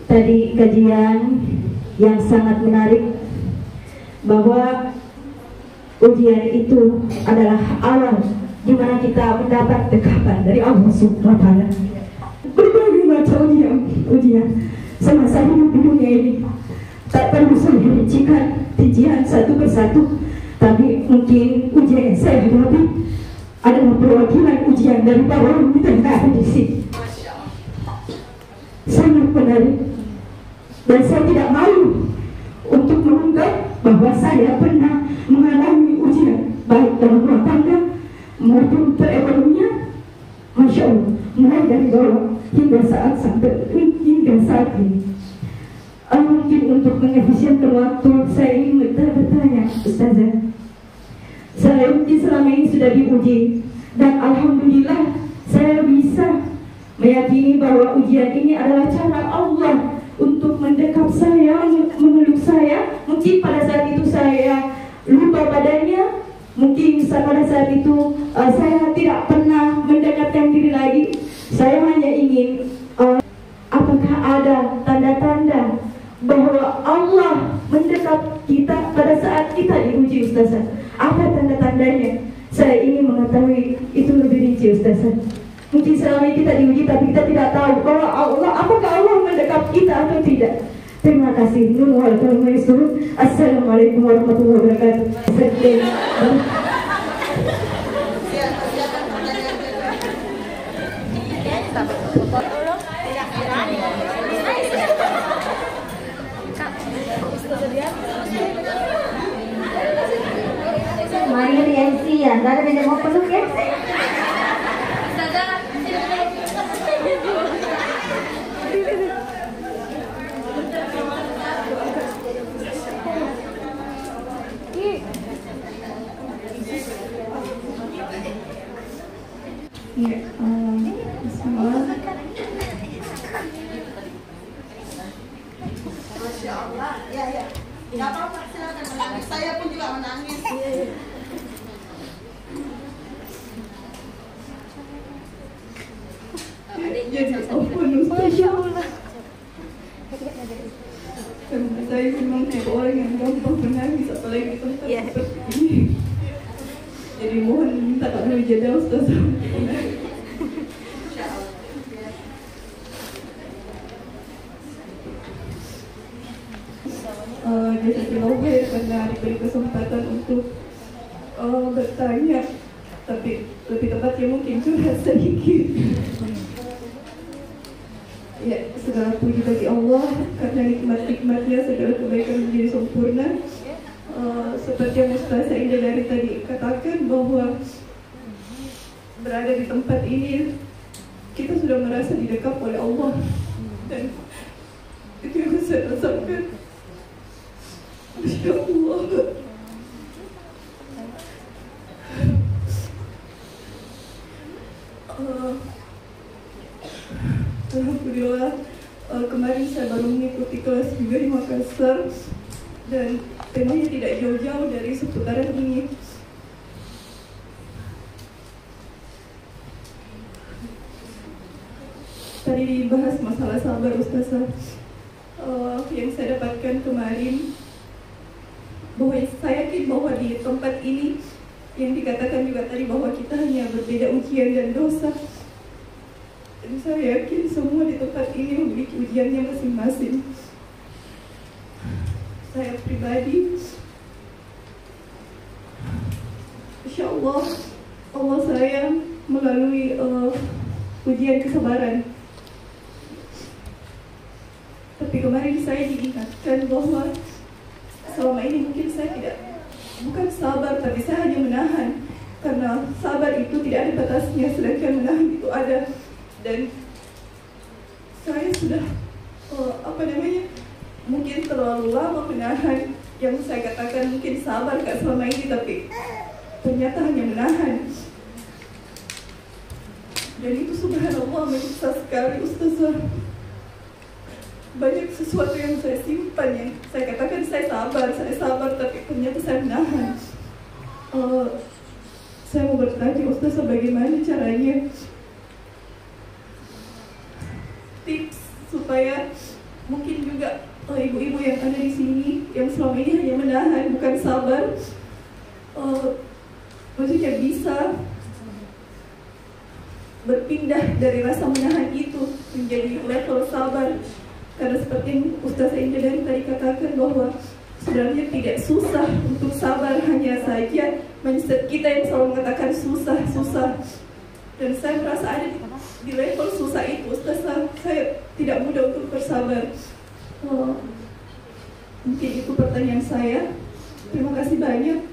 Tadi kajian yang sangat menarik, bahwa ujian itu adalah awal di mana kita mendapat dekapan dari Allah Subhanahu wa Ta'ala. Berbagai macam ujian semasa hidup di dunia ini tak perlu saya rincikan ujian satu persatu, tapi mungkin ujian yang saya hadapi adalah perwakilan ujian dari para wanita yang ada di sini. Sangat menarik, dan saya tidak malu untuk mengungkap bahwa saya pernah mengalami ujian baik dalam rumah tangga maupun perekonomian. Masya Allah, mulai dari bawah hingga saat ini. Mungkin untuk mengefisienkan waktu, saya ingin bertanya Ustazah. Saya selama ini sudah diuji, dan alhamdulillah saya bisa meyakini bahwa ujian ini adalah cara Allah untuk mendekap saya, memeluk saya. Mungkin pada saat itu saya lupa badannya, mungkin pada saat itu saya tidak pernah mendekatkan diri lagi. Saya hanya ingin apakah ada tanda-tanda bahwa Allah mendekat kita pada saat kita diuji Ustazah? Apa tanda-tandanya? Saya ingin mengetahui itu lebih rinci Ustazah. Mungkin selama ini kita diuji tapi kita tidak tahu bahwa Allah, apakah Allah mendekat kita atau tidak. Terima kasih. Assalamualaikum warahmatullahi wabarakatuh. Mari reaksi ya, nggak ada beda mau peluk ya. Ya, Bismillah. Masya Allah, ya. Nggak apa-apa, silakan menangis. Saya pun juga menangis. Jadi apapun Masya Allah. Karena saya memang tipe orang yang gampang menangis, apalagi di tempat seperti ini. Jadi mohon minta tak boleh jeda Ustaz. Jazakallahu khair karena diberi kesempatan untuk bertanya, tapi lebih tepatnya mungkin curhat sedikit. Ya, segala puji bagi Allah karena nikmat-nikmatnya segala kebaikan menjadi sempurna. Seperti yang Ustaz Indah dari tadi katakan bahwa berada di tempat ini kita sudah merasa didekap oleh Allah, dan itu yang saya rasakan. Masya Allah. Alhamdulillah, kemarin saya baru mengikuti kelas juga di Makassar, dan temanya tidak jauh-jauh dari seputaran ini. Tadi dibahas masalah sabar Ustazah. Yang saya dapatkan kemarin, bahwa saya yakin bahwa di tempat ini yang dikatakan juga tadi bahwa kita hanya berbeda ujian dan dosa. Dan saya yakin semua di tempat ini memiliki ujiannya masing-masing. Saya pribadi, insya Allah, Allah saya melalui ujian kesabaran. Tapi kemarin saya diingatkan bahwa selama ini mungkin saya bukan sabar, tapi saya hanya menahan. Karena sabar itu tidak ada batasnya, sedangkan menahan itu ada. Dan saya sudah mungkin terlalu lama menahan. Yang saya katakan mungkin sabar Kak selama ini, tapi ternyata hanya menahan. Dan itu subhanallah menyiksa sekali Ustazah. Banyak sesuatu yang saya simpan, yang saya katakan saya sabar, tapi ternyata saya menahan. Saya mau bertanya Ustazah, bagaimana caranya tips supaya mungkin juga ibu-ibu yang ada di sini yang selama ini hanya menahan bukan sabar, maksudnya bisa berpindah dari rasa menahan itu menjadi level sabar. Karena seperti yang Ustaz Indah dari tadi katakan bahwa sebenarnya tidak susah untuk sabar, hanya saja mindset kita yang selalu mengatakan susah. Dan saya merasa ada di level susah itu, Ustaz, saya tidak mudah untuk bersabar. Mungkin itu pertanyaan saya. Terima kasih banyak.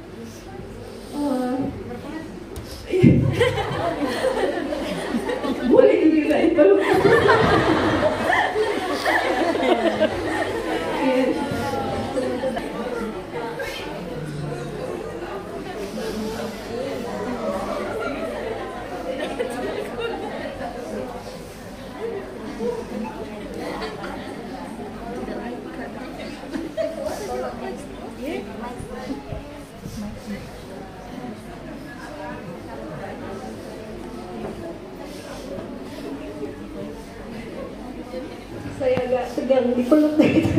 Boleh juga itu. Saya agak tegang dipeluk gitu.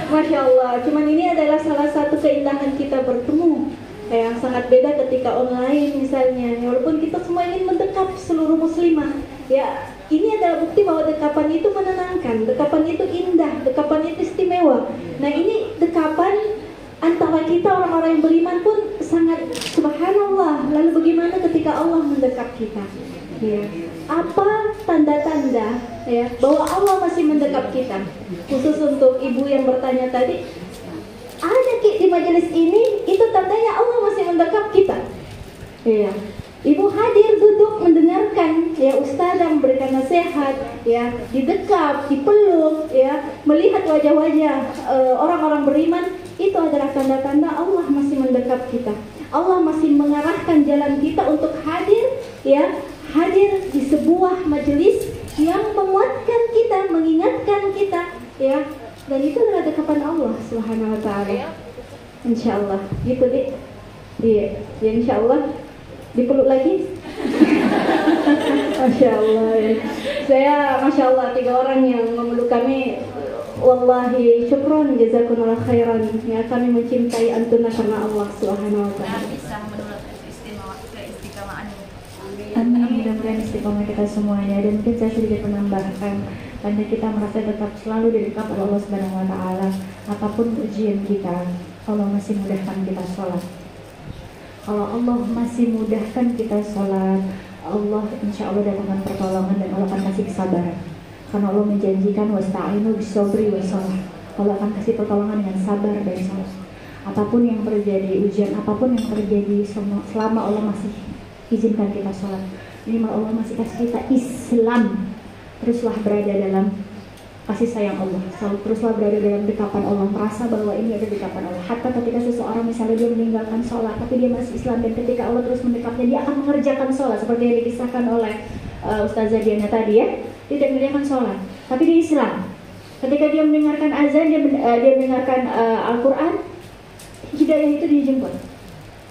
Masya Allah, cuman ini adalah salah satu keindahan kita bertemu, yang sangat beda ketika online misalnya. Walaupun kita semua ingin mendekap seluruh muslimah, ya ini adalah bukti bahwa dekapan itu menenangkan, dekapan itu indah, dekapan itu istimewa. Nah ini dekapan antara kita orang-orang yang beriman pun sangat subhanallah. Lalu bagaimana ketika Allah mendekap kita? Ya. Apa tanda-tanda ya bahwa Allah masih mendekap kita? Khusus untuk ibu yang bertanya tadi, ada Ki di majelis ini, itu tandanya Allah masih mendekap kita. Ya. Ibu hadir duduk mendengarkan ya ustazah memberikan nasihat, ya didekap, dipeluk, ya melihat wajah-wajah orang-orang beriman, itu adalah tanda-tanda Allah masih mendekap kita. Allah masih mengarahkan jalan kita untuk hadir ya, hadir di sebuah majelis yang menguatkan kita, mengingatkan kita, ya. Dan itu adalah dekapan Allah Subhanahu wa taala. Insyaallah. Gitu, Dik. Iya, ya insyaallah. Dipeluk lagi. Masya Allah ya. Saya Masya Allah 3 orang yang memeluk kami. Wallahi syukron jazakumullah khairan. Ya, kami mencintai antuna karena Allah Subhanahu wa taala. Bisa menurut keistiqomahan. Amin. Mudah-mudahan istiqomah kita semuanya. Dan mungkin saya sedikit menambahkan, karena kita merasa tetap selalu dekat oleh Allah Subhanahu wa taala. Apapun ujian kita, Allah masih mudahkan kita sholat. Kalau Allah masih mudahkan kita sholat, Allah insya Allah datangkan pertolongan dan Allah akan kasih kesabaran. Karena Allah menjanjikan wasta'inu bis-sabri was-shalah. Allah akan kasih pertolongan dengan sabar dan sholat. Apapun yang terjadi, ujian apapun yang terjadi, selama Allah masih izinkan kita sholat, minimal Allah masih kasih kita Islam, teruslah berada dalam kasih sayang Allah, teruslah berada dalam dekapan Allah, merasa bahwa ini ada dekapan Allah. Hatta ketika seseorang misalnya dia meninggalkan sholat tapi dia masih Islam, dan ketika Allah terus mendekatnya, dia akan mengerjakan sholat seperti yang dikisahkan oleh Ustazah Diana tadi ya. Dia tidak mengerjakan sholat tapi dia Islam. Ketika dia mendengarkan azan, dia mendengarkan Al-Quran, hidayah itu dia jemput.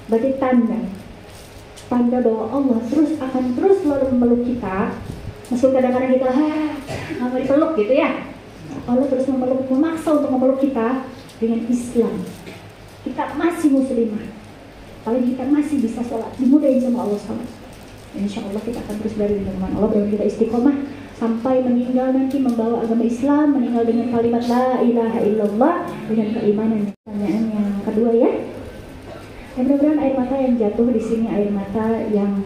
Berarti tanda bahwa Allah akan terus selalu memeluk kita. Meskipun kadang-kadang kita nggak mau dipeluk gitu ya, Allah terus memaksa untuk memeluk kita dengan Islam. Kita masih muslimah, apalagi kita masih bisa sholat, dimudahin sama Allah SWT. Insya Allah kita akan terus berada di lindungan Allah, dan kita istiqomah sampai meninggal nanti membawa agama Islam, meninggal dengan kalimat la ilaha illallah, dengan keimanan. Pertanyaan yang kedua ya, mudah-mudahan air mata yang jatuh di sini air mata yang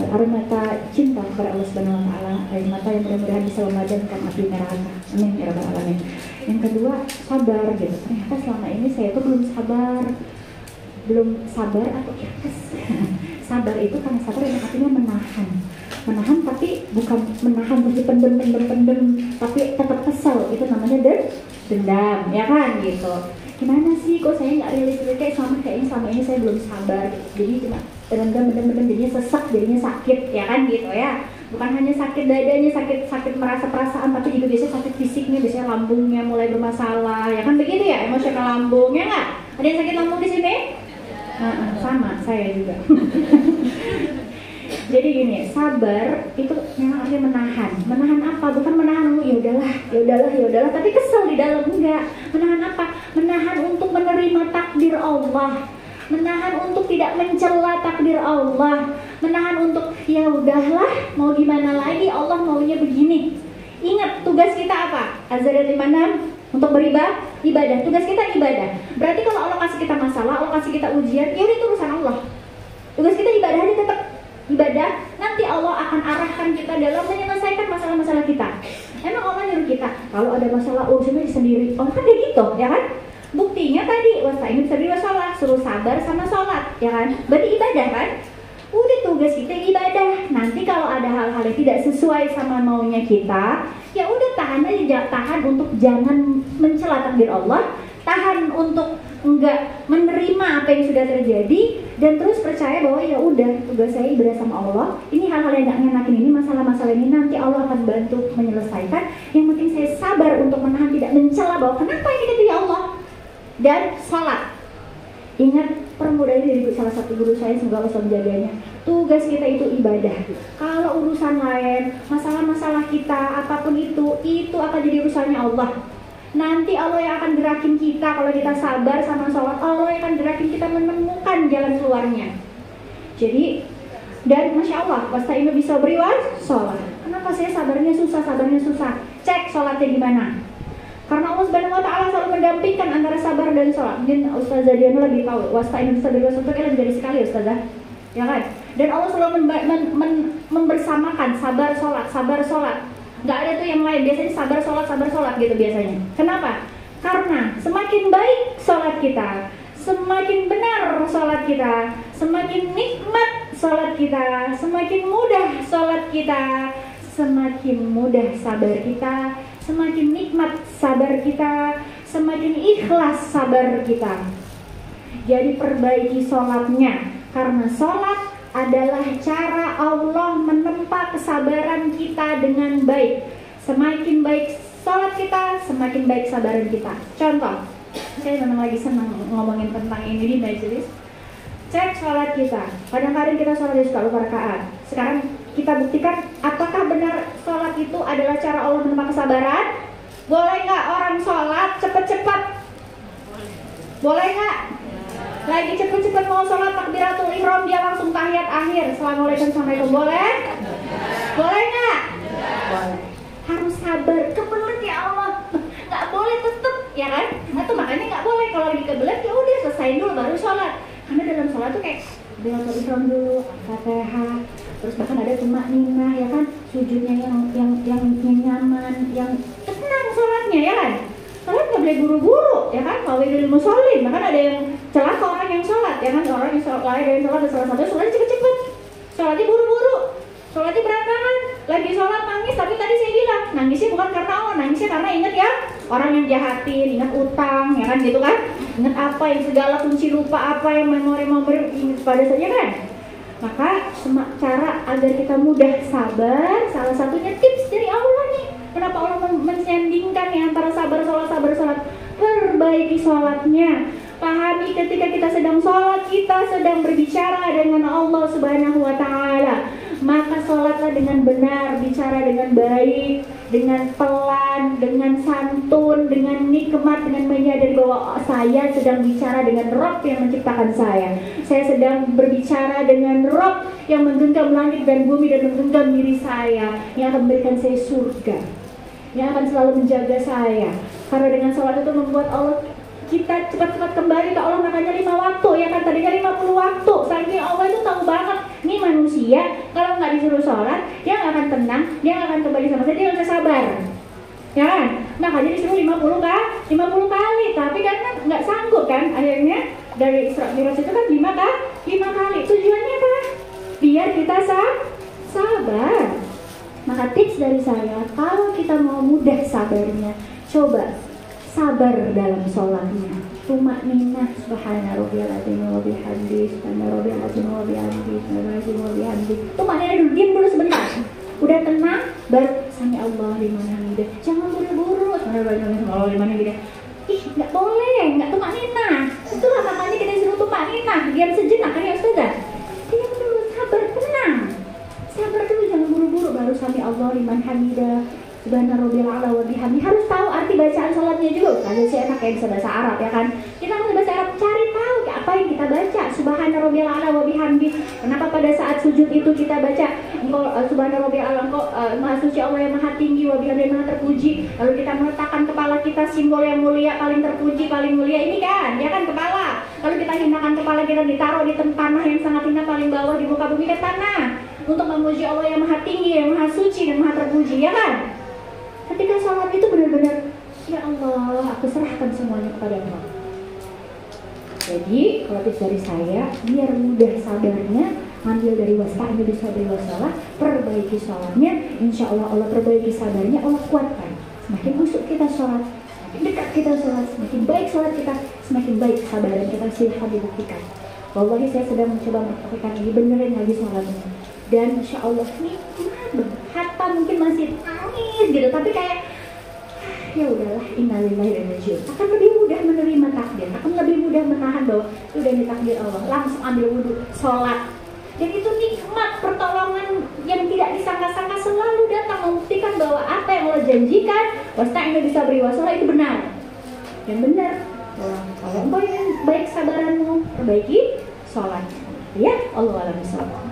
air mata cinta kepada Allah Subhanahu wa taala, air mata yang mudah-mudahan bisa memadamkan api neraka. Amin ya rabbal alamin. Yang kedua, sabar gitu. Ternyata selama ini saya tuh belum sabar atau ikhlas. Sabar itu karena sabar yang artinya menahan tapi bukan menahan terus pendem tapi tetap kesel, itu namanya dendam ya kan gitu. Gimana sih kok saya nggak realistis, kayaknya selama ini saya belum sabar gitu. Jadi cuma bendem jadinya sesak, jadinya sakit ya kan gitu ya. Bukan hanya sakit dadanya, sakit merasa perasaan, tapi juga biasanya sakit fisiknya, biasanya lambungnya mulai bermasalah ya kan begitu ya, emosional lambung ya nggak? Ada yang sakit lambung di sini? Sama saya juga. Jadi gini, sabar itu memang artinya menahan apa? Bukan menahan ya udahlah, tapi kesel di dalam, enggak. Menahan apa? Menahan untuk menerima takdir Allah, menahan untuk tidak mencela takdir Allah, menahan untuk ya udahlah, mau gimana lagi, Allah maunya begini. Ingat tugas kita apa? Az-Zariyat 56 untuk beribadah, tugas kita ibadah. Berarti kalau Allah kasih kita masalah, Allah kasih kita ujian, ya udah itu urusan Allah. Tugas kita ibadah aja, tetap ibadah. Nanti Allah akan arahkan kita dalam menyelesaikan masalah-masalah kita. Emang Allah nyuruh kita kalau ada masalah urusannya sendiri. Allah kan kayak gitu, ya kan? Buktinya tadi wasta'inu bis-sabri was-shalah, suruh sabar sama sholat, ya kan? Berarti ibadah kan? Udah tugas kita ibadah. Nanti kalau ada hal-hal yang tidak sesuai sama maunya kita, ya udah tahan aja, tahan untuk jangan mencela takdir Allah, tahan untuk enggak menerima apa yang sudah terjadi, dan terus percaya bahwa ya udah tugas saya ibadah sama Allah. Ini hal-hal yang enggak ngenakin ini, masalah-masalah ini nanti Allah akan bantu menyelesaikan. Yang penting saya sabar untuk menahan, tidak mencela bahwa kenapa ini kata ya Allah. Dan salat. Ingat permudah ini dari salah satu guru saya, semoga Allah menjaganya. Tugas kita itu ibadah. Kalau urusan lain, masalah-masalah kita, apapun itu akan jadi urusannya Allah. Nanti Allah yang akan gerakin kita. Kalau kita sabar sama sholat, Allah yang akan gerakin kita menemukan jalan keluarnya. Jadi, dan Masya Allah, wasta'inu bis-sabri was-shalah. Kenapa saya sabarnya susah? Cek sholatnya gimana. Karena Allah Subhanahu wa taala selalu mendampingkan antara sabar dan sholat. Mungkin Ustazah Diana lebih tahu. Wasta'inu bis-sabri was-shalah itu lebih dari sekali Ustazah. Ya kan? Dan Allah selalu membersamakan sabar sholat. Nggak ada tuh yang lain, biasanya sabar sholat gitu biasanya. Kenapa? Karena semakin baik sholat kita, semakin benar sholat kita, semakin nikmat sholat kita, semakin mudah sholat kita, semakin mudah sabar kita, semakin nikmat sabar kita, semakin ikhlas sabar kita. Jadi perbaiki sholatnya, karena sholat adalah cara Allah menempa kesabaran kita dengan baik. Semakin baik sholat kita, semakin baik kesabaran kita. Contoh, saya memang lagi senang ngomongin tentang ini di majelis. Cek sholat kita. Kadang-kadang kita sholat suka lupa rakaat. Sekarang kita buktikan apakah benar sholat itu adalah cara Allah menempa kesabaran. Boleh nggak orang sholat cepet-cepet? Boleh nggak? Lagi cepet-cepet mau sholat takbiratul ihram dia langsung tahiyat akhir. Assalamualaikum warahmatullahi wabarakatuh. Boleh? Boleh nggak? Boleh. Harus sabar. Kebelet ya Allah. Nggak boleh tetep, ya kan? Atau makanya nggak boleh kalau lagi kebelet ya udah selesai dulu baru sholat. Karena dalam sholat tuh kayak takbiratul ihram dulu, Fatihah, terus bahkan ada tumakninah ya kan, sujudnya yang nyaman, yang tenang sholatnya ya kan. Sholat nggak boleh buru-buru ya kan, wailul musholin. Bahkan ada yang celaka orang yang sholat ya kan, orang yang sholat lain dari sholat salah satu sholatnya cepet-cepet, sholatnya buru-buru, sholatnya berantakan, lagi sholat nangis. Tapi tadi saya bilang nangisnya bukan karena Allah, nangisnya karena ingat ya orang yang jahatin, ingat utang ya kan gitu kan, ingat apa yang segala kunci lupa, apa yang memori ingat pada saja kan. Maka cara agar kita mudah sabar, salah satunya tips dari Allah nih. Kenapa Allah menyandingkan ya antara sabar sholat, perbaiki sholatnya. Pahami ketika kita sedang sholat, kita sedang berbicara dengan Allah Subhanahu wa Ta'ala. Maka sholatlah dengan benar, bicara dengan baik, dengan pelan, dengan santun, dengan nikmat, dengan menyadari bahwa saya sedang bicara dengan Rabb yang menciptakan saya. Saya sedang berbicara dengan Rabb yang menggenggam langit dan bumi dan menggenggam diri saya, yang akan memberikan saya surga, yang akan selalu menjaga saya. Karena dengan sholat itu membuat Allah kita cepat-cepat kembali ke Allah. Makanya 5 waktu ya kan, tadinya 50 waktu. Saking Allah itu tahu banget nih manusia kalau nggak disuruh sholat dia nggak akan tenang, dia nggak akan kembali sama saya, dia nggak bisa sabar ya kan. Makanya disuruh 50 kali, tapi karena nggak sanggup kan, akhirnya dari Isra Mi'raj itu kan 5 kali. Tujuannya apa? Biar kita sabar. Maka tips dari saya, kalau kita mau mudah sabarnya, coba sabar dalam sholatnya. Tumakninah, subhana rabbiyal azim wa bihamdihi, subhana rabbiyal azim wa bihamdihi, subhana rabbiyal azim wa bihamdihi. Tumakninah dulu, diam dulu sebentar. Udah tenang, baru sami Allah liman hamidah. Jangan buru-buru, subhana rabbiyal Allah liman hamidah. Ih, nggak boleh, nggak tumakninah. Itulah makanya kita disuruh tumakninah. Diam sejenak, kan ya Ustazah? Diam dulu, sabar, tenang. Sabar dulu, jangan buru-buru, baru sami Allah liman hamidah. Subhana rabbiyal a'la wa bihamdihi. Harus tahu arti bacaan sholatnya juga. Kalau sih enak kayak bisa bahasa Arab ya kan. Kita harus bahasa Arab, cari tahu apa yang kita baca. Subhana rabbiyal a'la wa bihamdihi. Kenapa pada saat sujud itu kita baca engkau subhana rabbiyal a'la, engkau maha suci Allah yang maha tinggi, wa bihamdihi maha terpuji. Lalu kita meletakkan kepala kita, simbol yang mulia, paling terpuji, paling mulia ini kan, ya kan kepala. Lalu kita hinakan kepala kita, ditaruh di tanah yang sangat hina paling bawah di muka bumi ke tanah untuk memuji Allah yang maha tinggi, yang maha suci dan maha terpuji, ya kan? Ketika sholat itu benar-benar, ya Allah, aku serahkan semuanya kepada Allah. Jadi, kalau tips dari saya, biar mudah sabarnya, ambil dari wasta'inu bis-sabri was-shalah, perbaiki sholatnya, insya Allah Allah perbaiki sabarnya, Allah kuatkan. Semakin khusyuk kita sholat, semakin dekat kita sholat, semakin baik sholat kita, semakin baik sabaran kita. Silahkan dibuktikan. Wallahi saya sedang mencoba mempraktikkan ini, benerin lagi sholatnya. Dan insya Allah nikmat, hatta mungkin masih nangis gitu, tapi kayak ya udahlah, innalillahi wa inna ilaihi raji'un. Akan lebih mudah menerima takdir, akan lebih mudah menahan bahwa itu udah takdir Allah. Langsung ambil wudhu, sholat. Dan itu nikmat, pertolongan yang tidak disangka-sangka selalu datang membuktikan bahwa apa yang Allah janjikan, wasta'inu bis-sabri was-shalah, itu benar. Dan benar, kalau engkau yang baik sabaranmu, perbaiki sholat. Ya, Allah a'lam bishawab.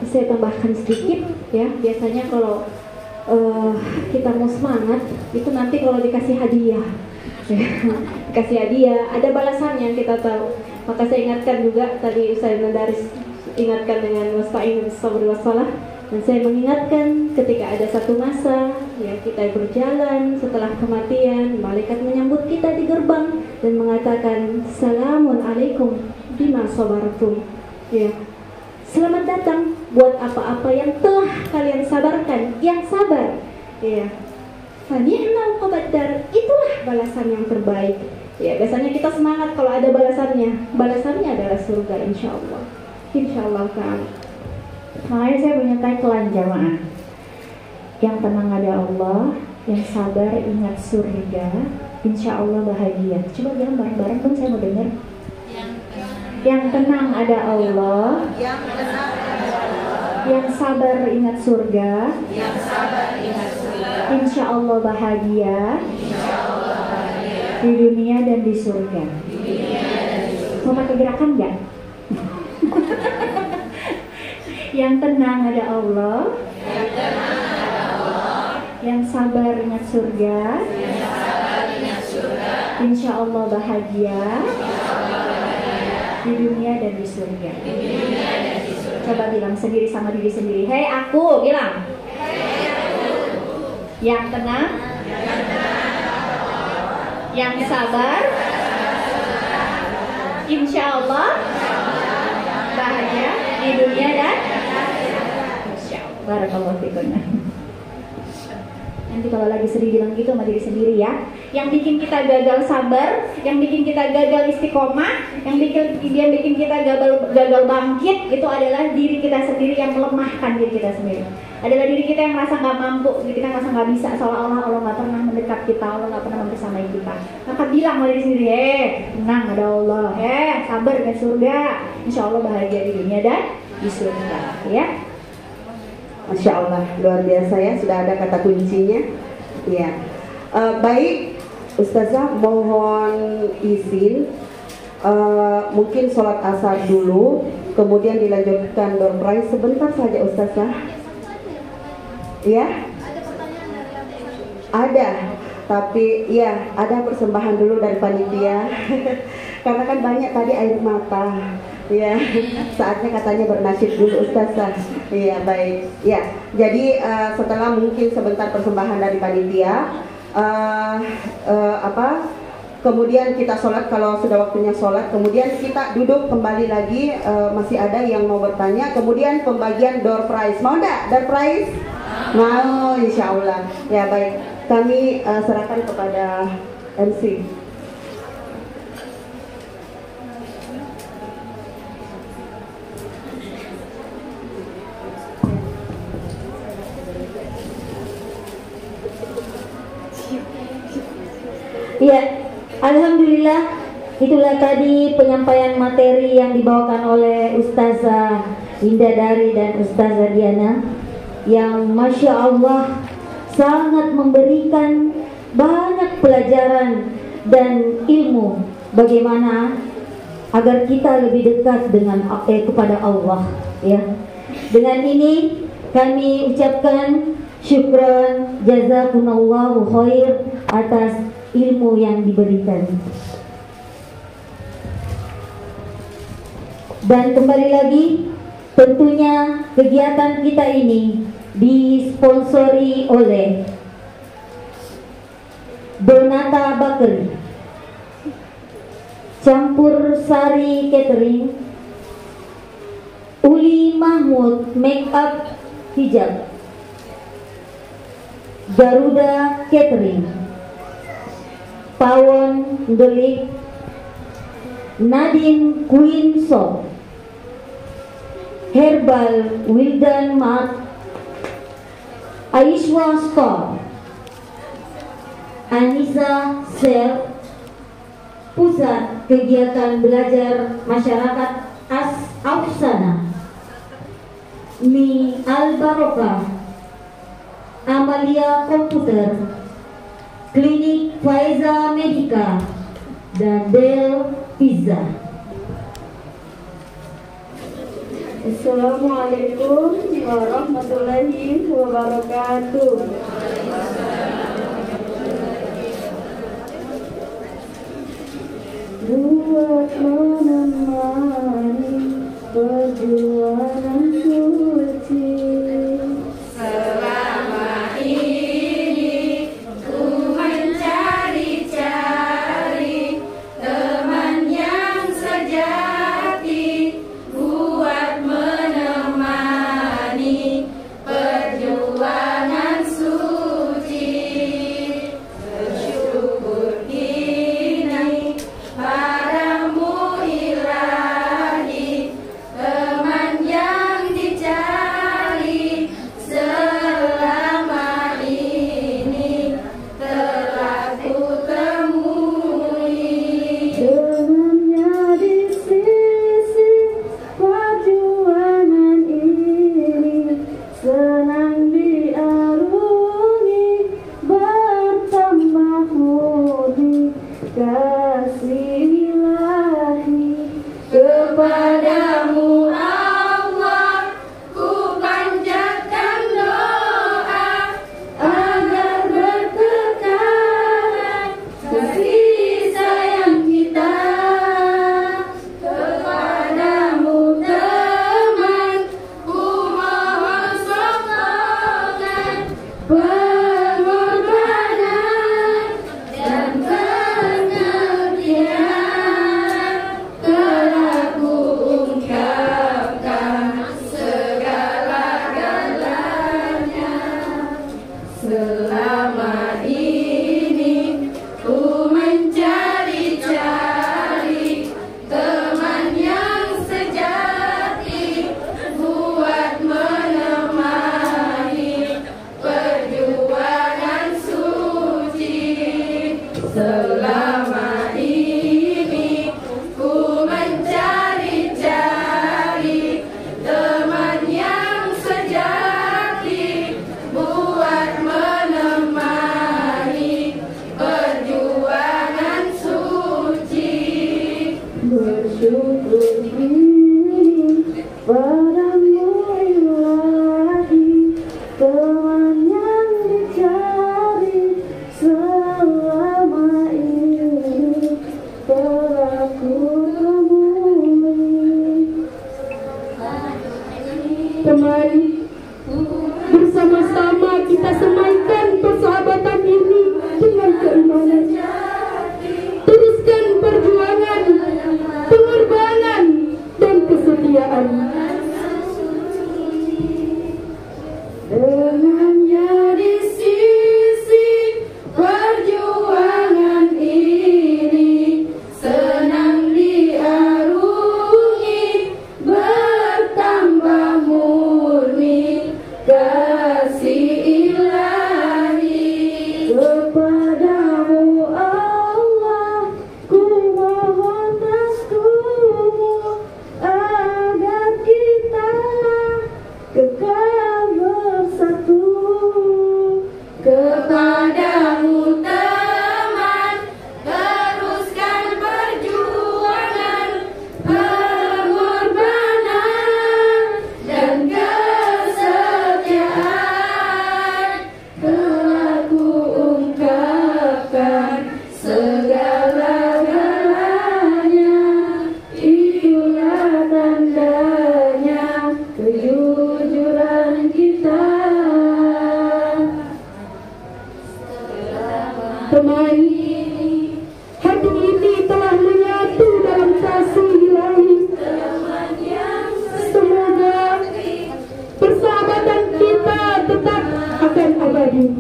Saya tambahkan sedikit ya. Biasanya kalau kita mau semangat itu nanti kalau dikasih hadiah dikasih hadiah ada balasannya, kita tahu. Maka saya ingatkan juga tadi Ustaz Nadaris ingatkan dengan wasta'inu bis-sabri was-shalah, dan saya mengingatkan ketika ada satu masa ya kita berjalan setelah kematian, malaikat menyambut kita di gerbang dan mengatakan salamun alaikum bima sabartum. Ya, selamat datang buat apa-apa yang telah kalian sabarkan, yang sabar. Ya, fani'mal qabaddar, itulah balasan yang terbaik. Ya, biasanya kita semangat kalau ada balasannya. Balasannya adalah surga, insya Allah. Insya Allah ta'ala. Makanya saya punya tagline jamaah. Yang tenang ada Allah, yang sabar ingat surga, insya Allah bahagia. Coba bilang bareng-bareng dong, saya mau dengar. Yang tenang ada Allah, yang sabar ingat surga, insya Allah bahagia, di dunia dan di surga. Mau pakai gerakan nggak? Yang tenang ada Allah, yang sabar ingat surga, insya Allah bahagia, di dunia dan di surga. Coba bilang sendiri sama diri sendiri. Hei aku, bilang. Yang tenang, yang sabar, insya Allah bahagia di dunia dan insya Allah. Barakallahu fikum. Nanti kalau lagi sedih bilang gitu sama diri sendiri ya. Yang bikin kita gagal sabar, yang bikin kita gagal istiqomah, yang bikin kita gagal bangkit, itu adalah diri kita sendiri yang melemahkan diri kita sendiri. Adalah diri kita yang merasa nggak mampu, diri kita merasa nggak bisa, seolah-olah Allah nggak pernah mendekat kita, Allah nggak pernah membersamai kita. Maka bilang sama diri sendiri, tenang ada Allah, sabar ke surga, insya Allah bahagia di dunia dan di surga, ya. Masya Allah, luar biasa ya, sudah ada kata kuncinya. Ya, baik, Ustazah mohon izin, mungkin sholat asar dulu, kemudian dilanjutkan door prize sebentar saja Ustazah. Ya, ada, tapi ya ada persembahan dulu dari panitia, karena kan banyak tadi air mata. Ya, saatnya katanya bernasyid dulu Ustazah. Iya, baik. Ya, jadi setelah mungkin sebentar persembahan dari panitia, kemudian kita sholat kalau sudah waktunya sholat, kemudian kita duduk kembali lagi, masih ada yang mau bertanya, kemudian pembagian door prize. Mau enggak door prize? Mau, insya Allah. Ya, baik. Kami serahkan kepada MC. Ya, alhamdulillah itulah tadi penyampaian materi yang dibawakan oleh Ustazah Indah Dari dan Ustazah Diana, yang Masya Allah sangat memberikan banyak pelajaran dan ilmu bagaimana agar kita lebih dekat dengan kepada Allah, ya. Dengan ini kami ucapkan syukran jazakumullahu khair atas ilmu yang diberikan. Dan kembali lagi, tentunya kegiatan kita ini disponsori oleh Donata Bakery, Campur Sari Catering, Uli Mahmud Makeup Hijab, Garuda Catering, Pawon Delik, Nadine Queen Shop, Herbal Wildan Mart, Aishwa Store, Anissa Sel, Pusat Kegiatan Belajar Masyarakat Afsana, Mi Al Barokah, Amalia Komputer, Klinik Faiza Medica, dan Del Pizza. Assalamualaikum warahmatullahi wabarakatuh. Buat menemani perjuangan suci. Selama ini ku mencari-cari teman yang sejati buat menemani perjuangan suci. Bersyukur kini bersyukur ini padamu ilahi, teman yang dicari selama ini telah ku temui. Teman, bersama-sama kita semaikan persahabatan ini dengan keimanan. Teruskan perjuangan, pengorbanan, dan kesetiaan. Dengannya di sisi perjuangan ini, senang diarungi, bertambah murni kasih ilahi. Kepadamu Allah ku mohon restumu, agar kita kekal bersatu. Kepadamu teman, teruskan perjuangan, pengorbanan, dan kesetiaan. Telah ku ungkapkan segala-galanya, itulah tandanya kejujuran kita. Teman, hati ini telah menyatu dalam kasih ilahi. Semoga persahabatan kita tetap akan abadi.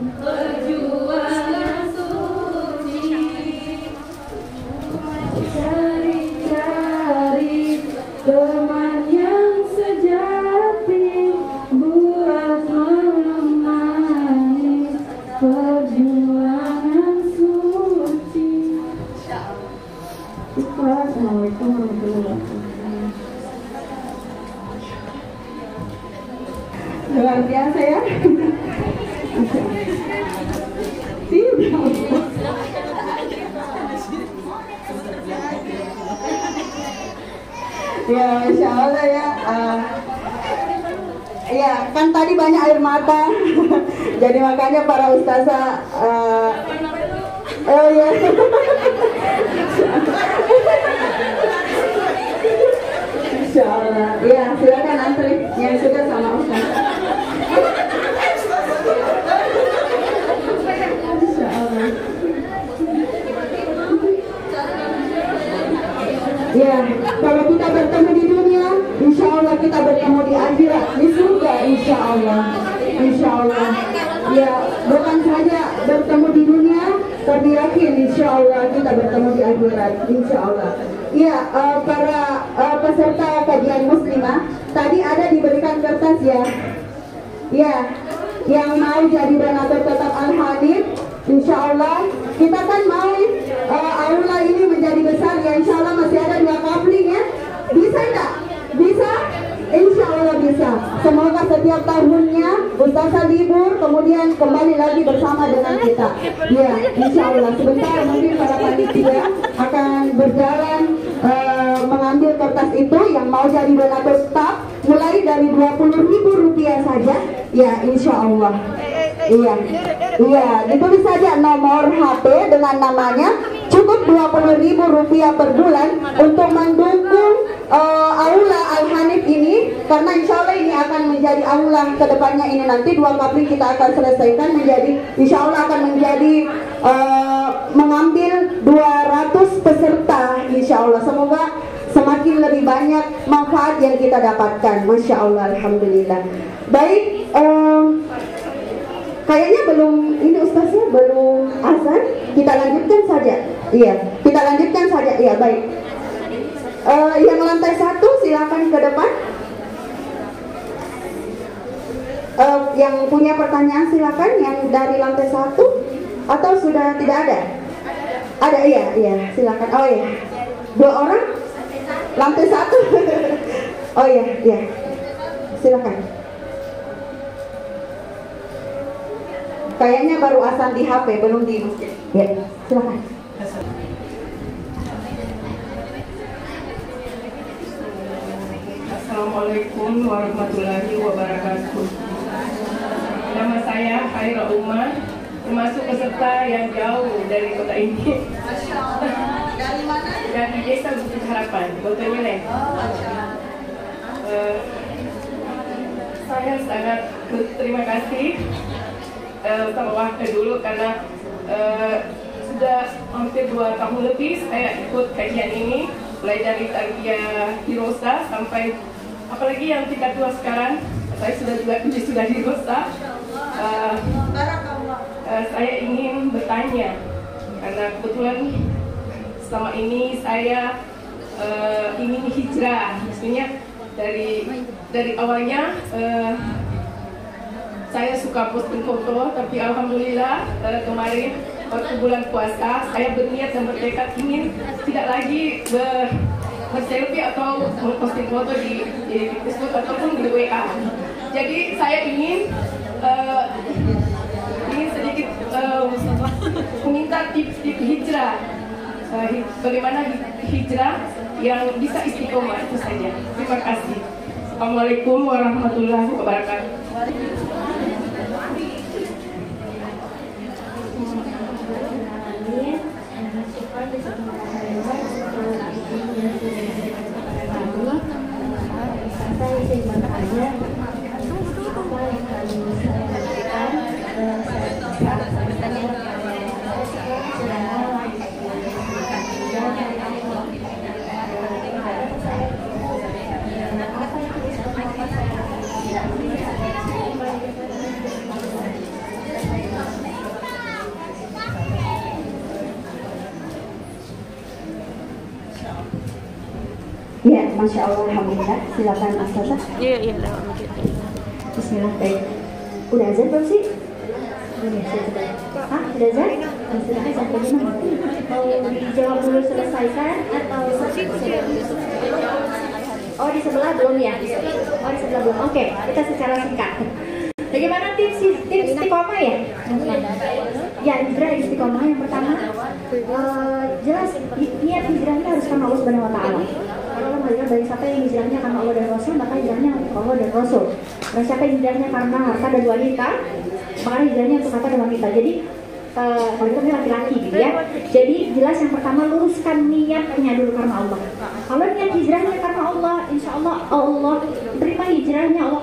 Cari-cari teman yang sejati buat menemani perjuangan suci. Assalamualaikum warahmatullahi wabarakatuh. Luar biasa ya. Ya, Masya Allah ya. Ya, kan tadi banyak air mata. Jadi makanya para ustazah oh ya. Masya Allah. Ya, silakan antri yang sudah sama ustaz. Masya Allah. Ya, kalau kita bertemu di dunia, insya Allah kita bertemu di akhirat, di surga, insya Allah. Insya Allah. Ya, bukan saja bertemu di dunia, tapi yakin insya Allah kita bertemu di akhirat, insya Allah. Ya, para peserta kajian muslimah, tadi ada diberikan kertas ya. Ya, yang mau jadi donatur tetap Al-Hanif, insya Allah kita kan mau aula ini menjadi besar ya, insya Allah masih ada 2 kapling ya. Bisa enggak? Bisa? Insya Allah bisa. Semoga setiap tahunnya Ustazah libur, kemudian kembali lagi bersama dengan kita. Ya, insya Allah. Sebentar mungkin para panitia akan berjalan mengambil kertas itu yang mau jadi donatur tetap, mulai dari Rp20.000 saja. Ya, insya Allah. Iya, iya, ditulis saja nomor HP dengan namanya, cukup Rp20.000 per bulan untuk mendukung aula Al-Hanif ini, karena insya Allah ini akan menjadi aula kedepannya ini nanti 2 kapling kita akan selesaikan menjadi, insya Allah akan menjadi mengambil 200 peserta, insya Allah. Semoga semakin lebih banyak manfaat yang kita dapatkan, Masya Allah, Alhamdulillah. Baik, kayaknya belum, ini Ustaznya belum azan, kita lanjutkan saja. Iya, kita lanjutkan saja. Iya, baik. Yang lantai 1 silakan ke depan. Yang punya pertanyaan silakan, yang dari lantai 1 atau sudah tidak ada? Ada, iya, iya, silakan. Oh iya, 2 orang? Lantai 1. Oh iya, iya, silakan. Kayaknya baru azan di HP, belum di masjid. Ya, silakan. Assalamualaikum warahmatullahi wabarakatuh. Nama saya Khaira Umar, termasuk peserta yang jauh dari kota ini. Dari mana? Dari Desa Bukit Harapan, Kota Nyeleng. Saya sangat berterima kasih sama Wahda dulu karena sudah hampir 2 tahun lebih saya ikut kajian ini, mulai dari tarbiyah Hirosa sampai apalagi yang tingkat 2 sekarang. Saya sudah di Hirosa. Saya ingin bertanya karena kebetulan selama ini saya ingin hijrah, maksudnya dari awalnya saya suka posting foto, tapi alhamdulillah kemarin waktu bulan puasa saya berniat dan bertekad ingin tidak lagi berselfie atau memposting foto di Facebook ataupun di WA. Jadi saya ingin sedikit meminta tips-tips hijrah, bagaimana hijrah yang bisa istiqomah, itu saja. Terima kasih. Assalamualaikum warahmatullahi wabarakatuh. Saya ingin bertanya apa yang kami Ya, Masya Allah, Alhamdulillah. Silakan Ustazah. Iya, lewat begitu. Bismillah, baik. Udah azan belum sih? Hah? Udah azan? Silakan sampai gimana? Mau dijawab dulu selesaikan atau oh di sebelah belum ya? Oh di sebelah belum. Oke, kita secara singkat. Bagaimana tips istiqomah ya? Ya, hijrah istiqomah yang pertama jelas niat hijrahnya harus karena Allah Subhanahu wa taala. Kalau Allah melihat dari siapa yang hijrahnya karena Allah dan Rasul, maka hijrahnya untuk Allah dan Rasul. Dan siapa yang hijrahnya karena harta dan wanita, maka hijrahnya untuk harta dan wanita. Jadi kalau itu laki-laki gitu ya. Jadi jelas yang pertama luruskan niatnya dulu karena Allah. Kalau niat hijrahnya karena Allah, insya Allah Allah terima hijrahnya. Allah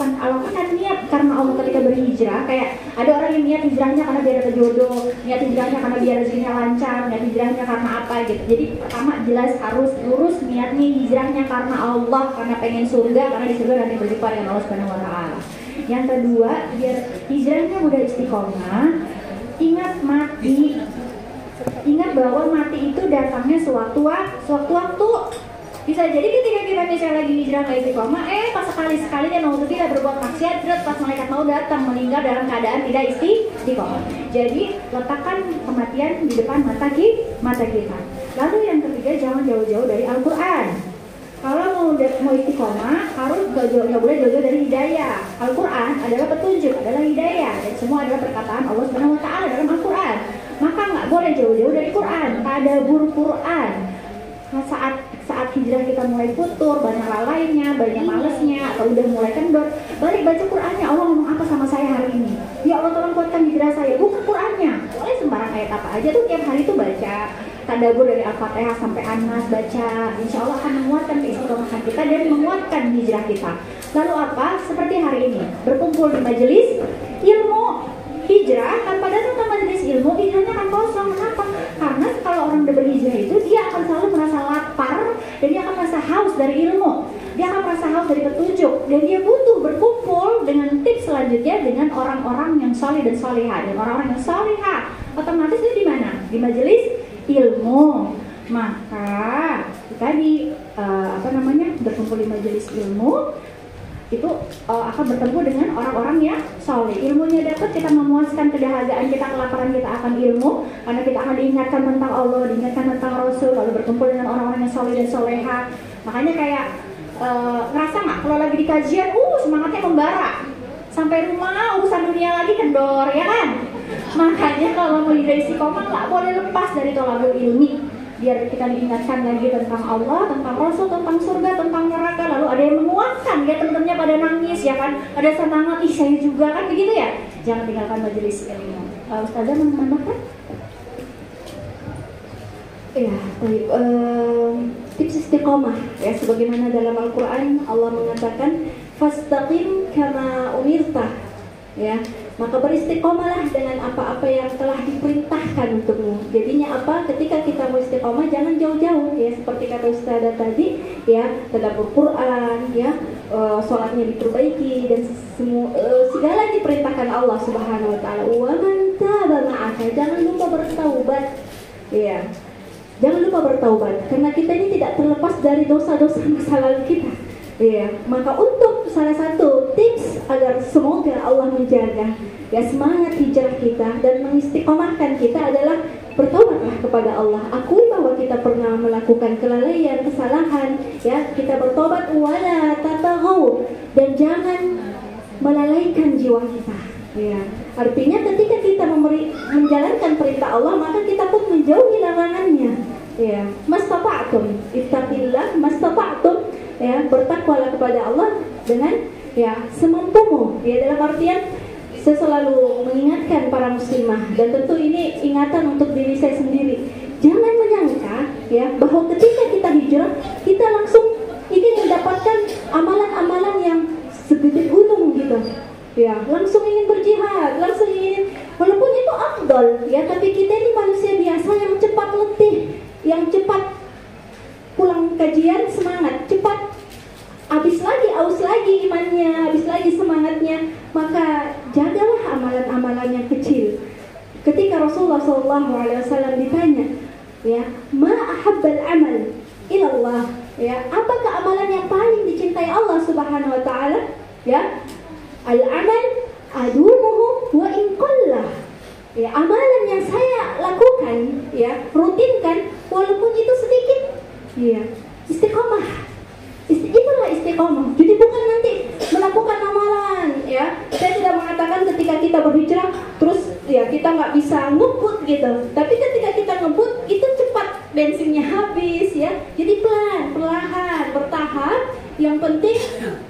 kan niat karena Allah ketika berhijrah. Kayak ada orang yang niat hijrahnya karena biar dapat jodoh, niat hijrahnya karena biar rezekinya lancar, niat hijrahnya karena apa gitu. Jadi pertama jelas harus lurus niatnya hijrahnya karena Allah, karena pengen surga, karena di surga nanti berjumpa dengan Allah Subhanahu wa taala. Yang kedua, biar hijrahnya mudah istiqomah. Ingat mati, ingat bahwa mati itu datangnya sewaktu-waktu. Bisa jadi ketika kita misalnya lagi hijrah nggak istiqomah, pas sekali-sekalinya naudzubillah berbuat maksiat, pas malaikat mau datang meninggal dalam keadaan tidak istiqomah. Jadi letakkan kematian di depan mata kita. Lalu yang ketiga, jangan jauh-jauh dari Al-Quran. Kalau mau istiqomah harus nggak boleh jauh-jauh dari hidayah. Al-Quran adalah petunjuk, adalah hidayah, dan semua adalah perkataan Allah Subhanahu wa taala dalam Al-Quran. Maka nggak boleh jauh-jauh dari Quran. Tadabbur Quran. Saat hijrah kita mulai futur, banyak lalainya, banyak malesnya, atau udah mulai kendor, balik baca Qurannya. Allah ngomong apa sama saya hari ini? Ya Allah, tolong kuatkan hijrah saya. Bukan Qurannya. Boleh sembarang ayat apa aja tuh tiap hari tuh baca. Tadabbur dari Al-Fatihah sampai An-Nas baca. Insya Allah akan menguatkan keistiqomahan kita dan menguatkan hijrah kita. Lalu apa? Seperti hari ini, berkumpul di majelis ilmu hijrah. Tanpa datang ke majelis ilmu, hijrahnya akan kosong. Kenapa? Karena kalau orang udah berhijrah itu, dia akan selalu merasa lapar dan dia akan merasa haus dari ilmu. Dia akan merasa haus dari petunjuk, dan dia butuh berkumpul dengan tips selanjutnya dengan orang-orang yang soleh dan solehah. Dan orang-orang yang solehah otomatis itu di mana? Di majelis ilmu. Maka tadi berkumpul di majelis ilmu itu akan bertemu dengan orang-orang yang soleh. Ilmunya dapat, kita memuaskan kedahazaan kita, kelaparan kita akan ilmu, karena kita akan diingatkan tentang Allah, diingatkan tentang Rasul. Lalu berkumpul dengan orang-orang yang soleh dan solehah. Makanya kayak ngerasa nggak kalau lagi di kajian, semangatnya membara. Sampai rumah urusan dunia lagi kendor, ya kan? Makanya kalau mau hijrah istiqomah nggak boleh lepas dari thalabul ilmi. biar kita diingatkan lagi tentang Allah, tentang Rasul, tentang surga, tentang neraka. Lalu ada yang menguatkan, ya teman-temannya pada nangis, ya kan, ada semangat, ih saya juga kan, begitu ya. Jangan tinggalkan majelis ilmu. Ustazah mau menambahkan? Ya, baik. Tips istiqomah, ya, sebagaimana dalam Al-Quran Allah mengatakan fastaqim kama umirta, ya, maka beristiqomahlah dengan apa-apa yang telah diperintahkan untukmu. Jadinya apa? Ketika kita mau istiqomah jangan jauh-jauh, ya, seperti kata Ustazah tadi, ya, tadabbur Quran, ya, sholatnya diperbaiki dan segala diperintahkan Allah Subhanahu Wa Taala. Wa man taba ma'aka, jangan lupa bertaubat, ya. Jangan lupa bertaubat, karena kita ini tidak terlepas dari dosa-dosa masa lalu kita. Ya, maka untuk salah satu tips agar semoga Allah menjaga, ya, semangat hijrah kita dan mengistiqomahkan kita adalah bertaubatlah kepada Allah. Akui bahwa kita pernah melakukan kelalaian, kesalahan, ya, kita bertobat, wala tataghaw, dan jangan melalaikan jiwa kita. Ya, artinya ketika kita menjalankan perintah Allah, maka kita pun menjauhi larangannya. Ya, mastata'tum, ittaqillah mastata'tum, ya, bertakwalah kepada Allah dengan, ya, semampumu. Ya, dalam artian saya selalu mengingatkan para muslimah, dan tentu ini ingatan untuk diri saya sendiri. Jangan menyangka, ya, bahwa ketika kita hijrah kita langsung ingin mendapatkan amalan-amalan yang segede gunung gitu. Ya, langsung ingin berjihad, langsung ingin, walaupun itu afdol, ya, tapi kita ini manusia biasa yang cepat letih, yang cepat pulang kajian semangat, cepat habis lagi, aus lagi imannya, habis lagi semangatnya. Maka jagalah amalan-amalan yang kecil. Ketika Rasulullah SAW ditanya, ya, ma ahabbal amal ilallah, ya, apakah amalan yang paling dicintai Allah Subhanahu Wa Taala? Ya, al-amal adumuhu wa in qallah. Ya, amalan yang saya lakukan, ya, rutinkan walaupun itu sedikit, ya, istiqomah. Itulah istiqomah. Jadi bukan nanti melakukan amalan, ya. Saya tidak mengatakan ketika kita berhijrah terus, ya, kita nggak bisa ngebut gitu. Tapi ketika kita ngebut itu cepat bensinnya habis, ya. Jadi pelan, perlahan, bertahap. Yang penting,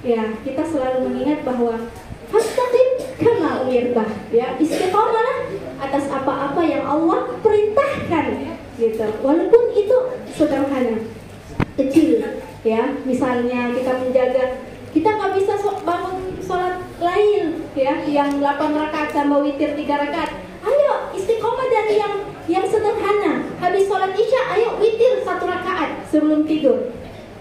ya, kita selalu mengingat bahwa fastaqim kama umirta, ya, istiqomahlah atas apa-apa yang Allah perintahkan, gitu. Walaupun itu sederhana, kecil, ya. Misalnya kita menjaga, kita nggak bisa bangun sholat lain, ya, yang 8 rakaat tambah witir 3 rakaat. Ayo istiqomah dari yang sederhana. Habis sholat isya, ayo witir 1 rakaat sebelum tidur.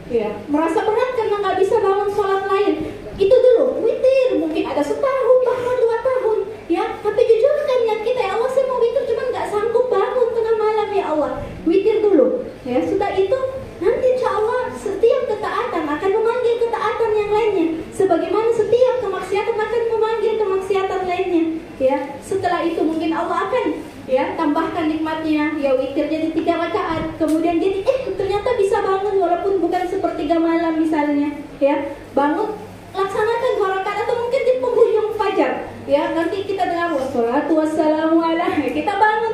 Ya, merasa berat karena nggak bisa bangun sholat lain, itu dulu witir, mungkin ada setahun bahkan 2 tahun, ya. Tapi jujurkan niat kita, ya Allah, saya mau witir cuma nggak sanggup bangun tengah malam, ya Allah, witir dulu, ya. Sudah itu nanti insya Allah setiap ketaatan akan memanggil ketaatan yang lainnya, sebagaimana setiap kemaksiatan akan memanggil kemaksiatan lainnya, ya. Setelah itu mungkin Allah akan, ya, tambahkan nikmatnya, ya, witir jadi 3 rakaat, kemudian jadi ternyata bisa bangun walaupun bukan sepertiga malam misalnya, ya, bangun laksanakan 2 rakaat atau mungkin di penghujung fajar, ya, nanti kita dengar wassalatu wassalamu ala, kita bangun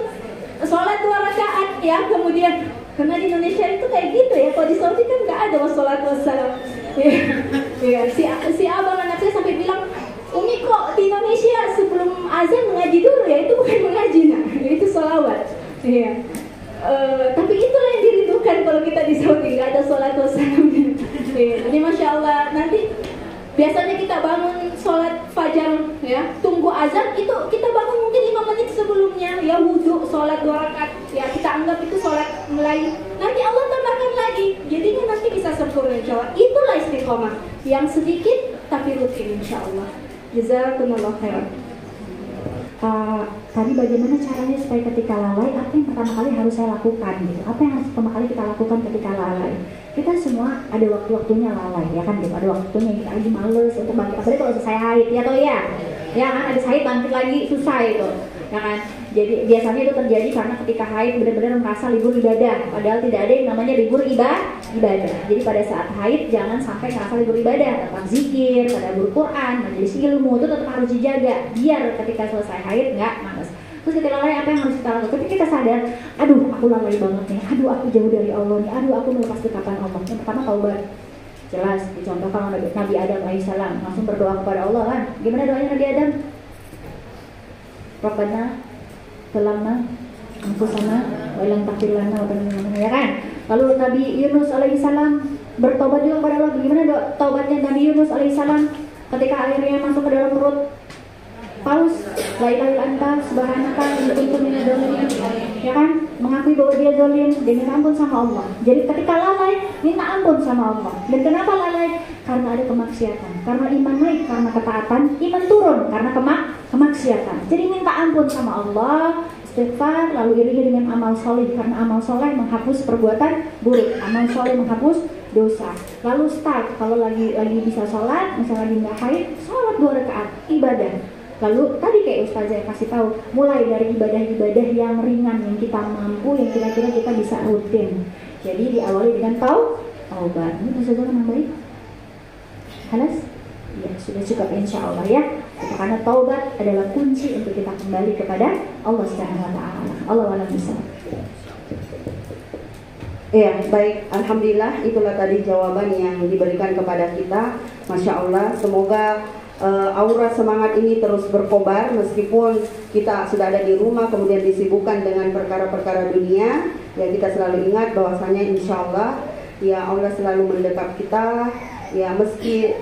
sholat 2 rakaat, ya, kemudian karena di Indonesia itu kayak gitu, ya, kalau di Saudi kan nggak ada wassalatu wassalam, ya, si abang anak saya sampai bilang, Umi, kok di Indonesia sebelum azan mengaji dulu, ya, itu bukan mengaji, nah, itu sholawat, ya. Tapi itulah yang dirindukan kalau kita di Saudi, nggak ada sholat wassalamnya, ya. Jadi Masya Allah, nanti biasanya kita bangun sholat fajar, ya, tunggu azan, itu kita bangun mungkin 5 menit sebelumnya, ya, wudhu, sholat 2 rakaat, ya, kita anggap itu sholat Melayu. Nanti Allah tambahkan lagi, jadinya nanti bisa sempurna insya Allah. Itulah istiqomah, yang sedikit tapi rutin insya Allah. Jazakumullah khairan. Tadi bagaimana caranya supaya ketika lalai, apa yang pertama kali harus saya lakukan gitu? Apa yang harus pertama kali kita lakukan ketika lalai? Kita semua ada waktu-waktunya lalai, ya kan gitu. Ada waktunya kita lagi males untuk bangkit. Apalagi kalau selesai haid, ya toh ya. Ya kan, ada haid bangkit lagi susah itu, ya kan. Jadi biasanya itu terjadi karena ketika haid benar-benar merasa libur ibadah, padahal tidak ada yang namanya libur ibadah. Jadi pada saat haid jangan sampai merasa libur ibadah, tetap zikir, tadabbur Quran, majelis ilmu itu tetap harus dijaga biar ketika selesai haid nggak malas. Terus ketika lalai apa yang harus kita lakukan? Ketika kita sadar, aduh aku lalai banget nih, aduh aku jauh dari Allah nih, aduh aku melepas dekatan Allah. Yang pertama taubat. Jelas dicontoh kalau Nabi Adam alaihissalam langsung berdoa kepada Allah kan. Gimana doanya Nabi Adam? Rabbana zalamna anfusana wa illam taghfir lana wa tarhamna, ya kan? Lalu Nabi Yunus alaihissalam bertobat juga kepada Allah. Bagaimana taubatnya Nabi Yunus alaihissalam ketika airnya masuk ke dalam perut paus? La ilaha illa anta subhanaka inni kuntu minadz dzalimin, ya kan? Mengakui bahwa dia zalim, dia minta ampun sama Allah. Jadi ketika lalai minta ampun sama Allah. Dan kenapa lalai? Karena ada kemaksiatan. Karena iman naik karena ketaatan, iman turun karena kemaksiatan. Jadi minta ampun sama Allah, istighfar, lalu iringi dengan amal soleh, karena amal soleh menghapus perbuatan buruk, amal soleh menghapus dosa. Lalu start, kalau lagi bisa sholat, misalnya lagi nggak haid, sholat 2 rakaat, ibadah. Lalu tadi kayak Ustazah yang kasih tahu, mulai dari ibadah-ibadah yang ringan, yang kita mampu, yang kira-kira kita bisa rutin. Jadi diawali dengan taubat. Ini Ustazah kan nambahin? Halas? Ya sudah cukup insya Allah ya. Karena taubat adalah kunci untuk kita kembali kepada Allah Subhanahu Wa Taala. Allah alam bisa. Ya, baik. Alhamdulillah, itulah tadi jawaban yang diberikan kepada kita. Masya Allah, semoga aura semangat ini terus berkobar meskipun kita sudah ada di rumah kemudian disibukkan dengan perkara-perkara dunia. Ya, kita selalu ingat bahwasanya insya Allah ya Allah selalu mendekat kita. Ya, meski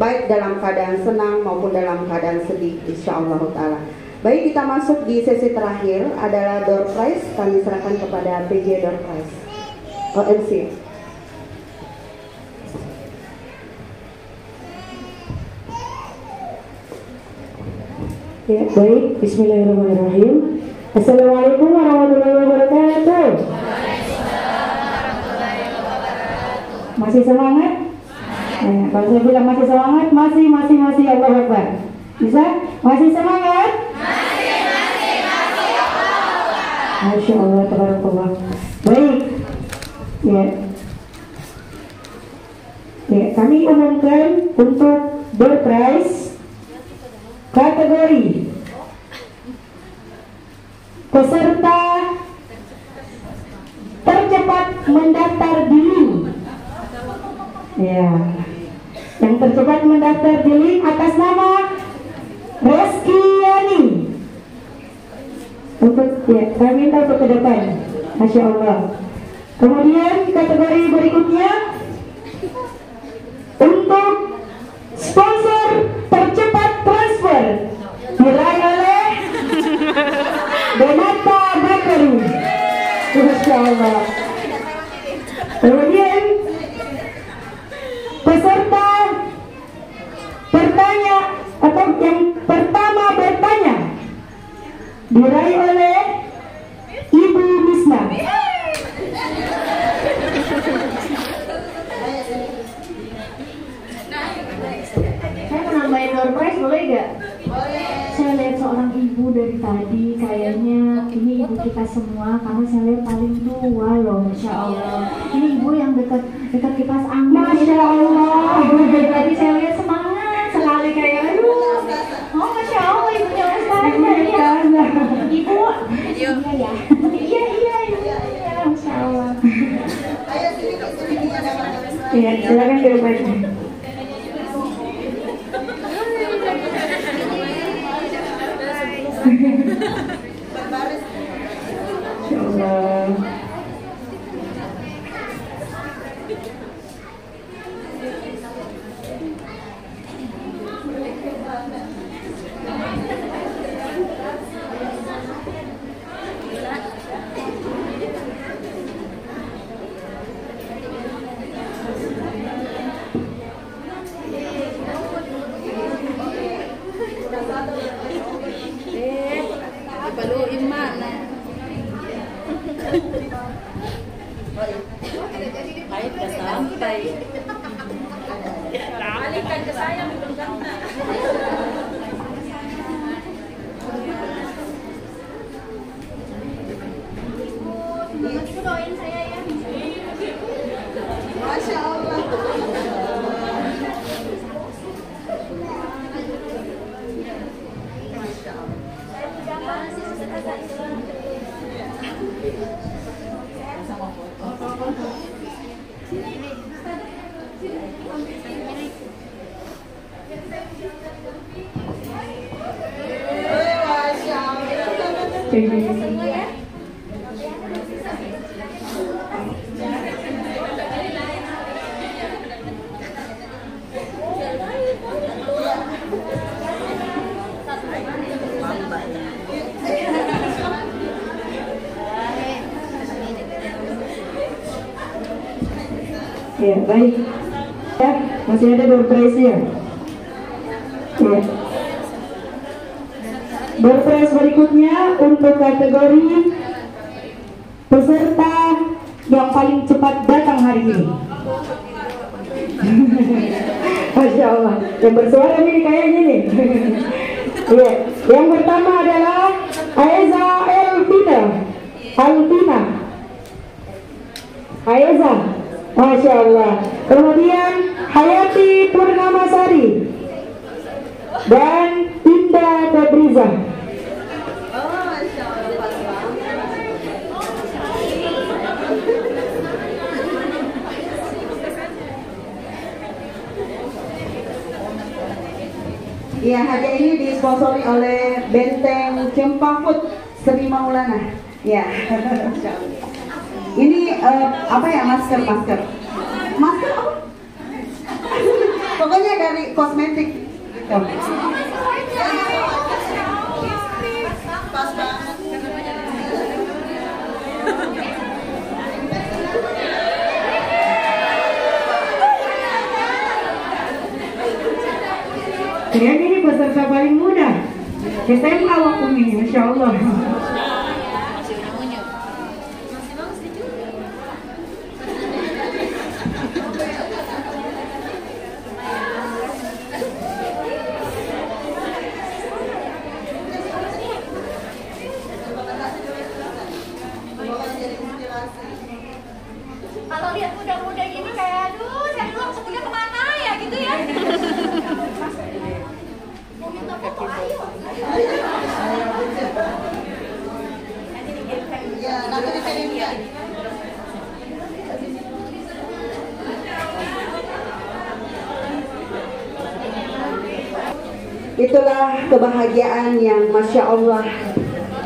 baik dalam keadaan senang maupun dalam keadaan sedih, insya Allah Ta'ala. Baik, kita masuk di sesi terakhir adalah door prize. Kami serahkan kepada PJ door prize. MC. Ya, baik. Bismillahirrahmanirrahim. Assalamualaikum warahmatullahi wabarakatuh. Masih semangat? Kalau saya bilang masih semangat, masih Allah Akbar. Bisa? Masih semangat? Masih Allah Akbar. Masya Allah, tabarakallah. Baik. Ya, kami umumkan untuk door prize kategori peserta tercepat mendaftar diri. Ya, yang tercepat mendaftar diri atas nama Reski Yani. Untuk ya, kami minta untuk ke depan. Masya Allah. Kemudian kategori berikutnya untuk sponsor tercepat transfer diraih oleh Donata Bakari. Masya Allah. Kemudian peserta bertanya atau yang pertama bertanya diraih oleh Ibu Misna. Saya mau nambahin door prize boleh gak? Saya lihat seorang ibu dari tadi, kayaknya ini ibu kita semua karena saya lihat paling tua loh, Masya Allah. Ini ibu yang dekat kipas angin. Masya Allah. Ibu dari tadi saya lihat semangat sekali kayak aduh. Oh Masya Allah, ibunya Ustaz. Ibu. Iya. Masya Allah. Ya, silakan ke depan. Allah. Ya, baik. Ya, masih ada door prize ya. Ya. Door prize berikutnya untuk kategori peserta yang paling cepat datang hari ini. Masya Allah, yang bersuara ini kayaknya nih. Ya, yang pertama adalah Aiza Alvina. Aiza, Masya Allah. Kemudian Hayati Purnamasari dan Indah Febriza. Ya, hadiah ini disponsori oleh Benteng Cempangput Sri Maulana. Ya, ini apa ya, masker apa? Pokoknya dari kosmetik. Gitu. Pas banget. Kayaknya ini peserta paling muda. SMA waktu ini, Masya Allah. Kalau lihat muda-muda gini kayak aduh, saya dulu maksudnya kemana ya gitu ya. Mau minta foto, ayo. Ya, nanti dikirim ya. Itulah kebahagiaan yang Masya Allah.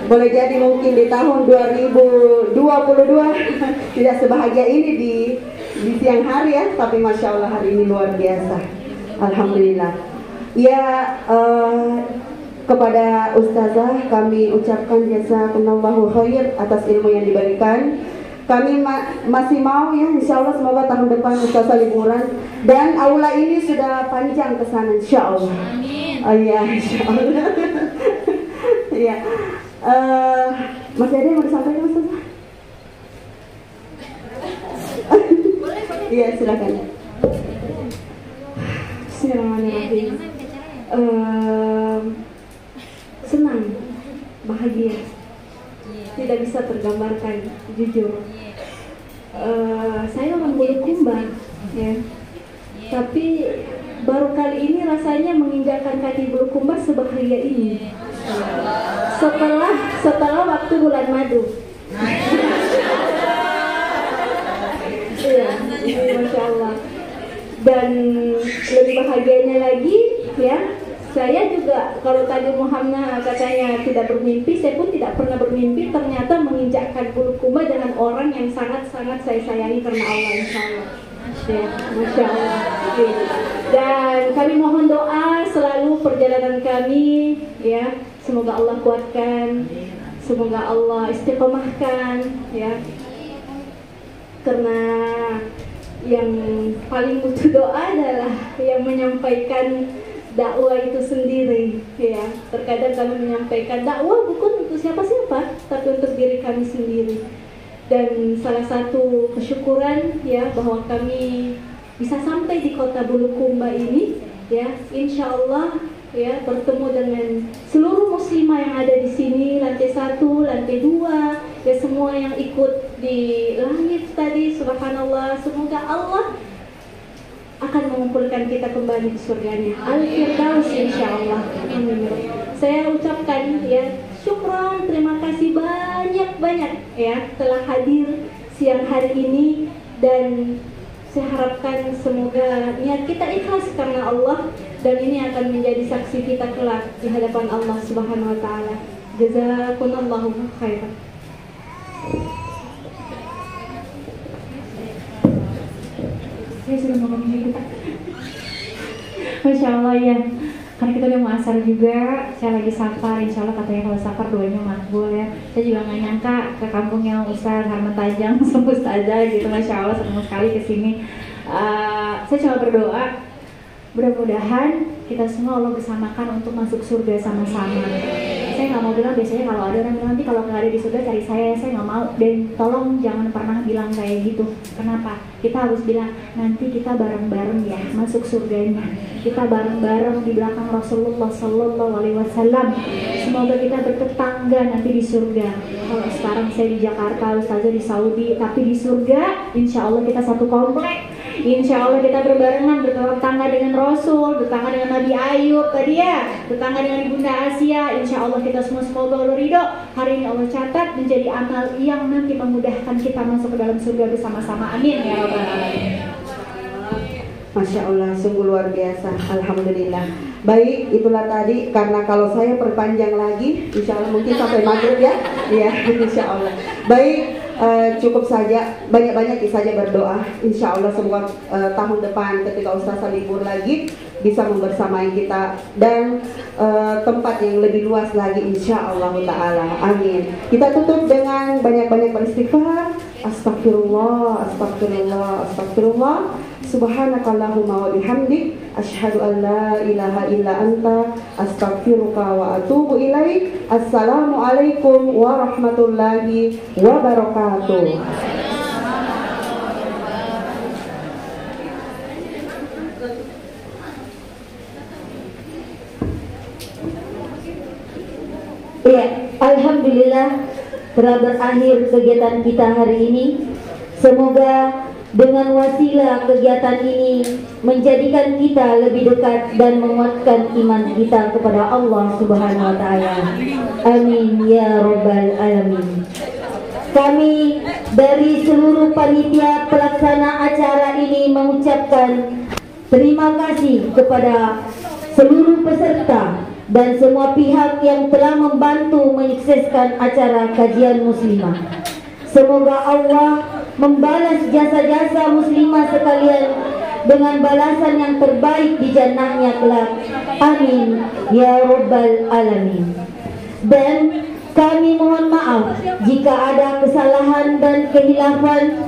Boleh jadi mungkin di tahun 2022 tidak sebahagia ini di siang hari ya, tapi Masya Allah hari ini luar biasa. Alhamdulillah. Ya, kepada Ustazah kami ucapkan jazakumullahu khair atas ilmu yang diberikan. Kami masih mau ya, insya Allah semoga tahun depan Ustazah liburan dan aula ini sudah panjang ke sana insya Allah. Amin. Oh ya, insya Allah. Ya. Masih ada yang mau disampaikan Ustazah? Iya, silakan. Bismillahirrahmanirrahim. Senang, bahagia, tidak bisa tergambarkan, jujur. Saya orang Bulukumba, ya. Tapi baru kali ini rasanya menginjakkan kaki Bulukumba sebahagia ini. Setelah waktu bulan madu. Iya, Masya Allah. Dan lebih bahagianya lagi, ya. Saya juga, kalau tadi Muhammad katanya tidak bermimpi, saya pun tidak pernah bermimpi ternyata menginjakkan Bulukumba dengan orang yang sangat-sangat saya sayangi karena Allah, insya Allah. Ya, Masya Allah. Dan kami mohon doa selalu perjalanan kami, ya. Semoga Allah kuatkan, semoga Allah istiqomahkan, ya. Karena yang paling butuh doa adalah yang menyampaikan dakwah itu sendiri, ya. Terkadang kami menyampaikan dakwah bukan untuk siapa-siapa, tapi untuk diri kami sendiri. Dan salah satu kesyukuran ya bahwa kami bisa sampai di kota Bulukumba ini, ya, insya Allah ya bertemu dengan seluruh muslimah yang ada di sini, lantai 1, lantai 2, ya semua yang ikut di langit tadi, subhanallah. Semoga Allah akan mengumpulkan kita kembali di surganya Al-Firdaus insyaallah. Saya ucapkan ya syukran, terima kasih banyak-banyak ya telah hadir siang hari ini, dan saya harapkan semoga niat kita ikhlas karena Allah, dan ini akan menjadi saksi kita kelak di hadapan Allah Subhanahu wa taala. Jazakumullahu khairan. Saya sudah ngomong ini kita. Masya Allah ya. Karena kita udah mau asar juga, saya lagi safar, insya Allah katanya kalau safar doanya makbul ya. Saya juga nggak nyangka ke kampungnya Ustaz Harman Tajang, sempus aja gitu, Masya Allah senang sekali kesini. Saya cuma berdoa, mudah-mudahan kita semua Allah bersamakan untuk masuk surga sama-sama. Saya nggak mau bilang, biasanya kalau ada orang bilang nanti kalau nggak ada di surga cari saya nggak mau. Dan tolong jangan pernah bilang kayak gitu. Kenapa? Kita harus bilang nanti kita bareng-bareng ya masuk surganya. Kita bareng-bareng di belakang Rasulullah Sallallahu Alaihi Wasallam. Semoga kita bertetangga nanti di surga. Kalau sekarang saya di Jakarta, Ustazah di Saudi, tapi di surga, insya Allah kita satu komplek. Insya Allah kita berbarengan bertetangga dengan Rasul, bertetangga dengan Nabi Ayub tadi ya, bertetangga dengan Ibunda Asia. Insya Allah kita semua semoga Allah ridho. Hari ini Allah catat menjadi amal yang nanti memudahkan kita masuk ke dalam surga bersama-sama. Amin ya Rabbal Alamin. Masya Allah, sungguh luar biasa. Alhamdulillah. Baik, itulah tadi. Karena kalau saya perpanjang lagi, insya Allah mungkin sampai maghrib ya. Iya, insya Allah. Baik. Cukup saja, banyak-banyak saja berdoa. Insya Allah semoga tahun depan ketika Ustazah libur lagi bisa membersamai kita dan tempat yang lebih luas lagi insya Allah Ta'ala. Amin. Kita tutup dengan banyak-banyak beristighfar. Astagfirullah, astagfirullah, astagfirullah. Subhanakallahumma wa bihamdik asyhadu an la ilaha illa anta astaghfiruka wa atubu ilaik. Assalamualaikum warahmatullahi wabarakatuh. Ya, alhamdulillah telah berakhir kegiatan kita hari ini. Semoga dengan wasilah kegiatan ini menjadikan kita lebih dekat dan menguatkan iman kita kepada Allah Subhanahu wa taala. Amin ya rabbal alamin. Kami dari seluruh panitia pelaksana acara ini mengucapkan terima kasih kepada seluruh peserta dan semua pihak yang telah membantu menyukseskan acara kajian muslimah. Semoga Allah membalas jasa-jasa muslimah sekalian dengan balasan yang terbaik di jannahnya kelak. Amin ya rabbal alamin. Dan kami mohon maaf jika ada kesalahan dan kehilafan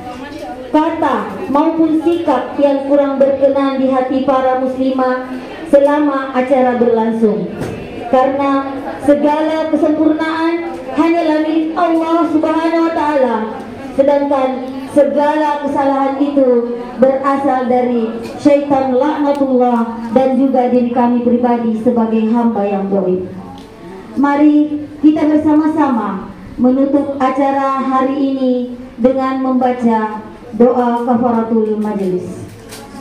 kata maupun sikap yang kurang berkenan di hati para muslimah selama acara berlangsung. Karena segala kesempurnaan hanyalah milik Allah Subhanahu wa taala. Sedangkan segala kesalahan itu berasal dari syaitan laknatullah dan juga diri kami pribadi sebagai hamba yang dhaif. Mari kita bersama-sama menutup acara hari ini dengan membaca doa kafaratul majelis.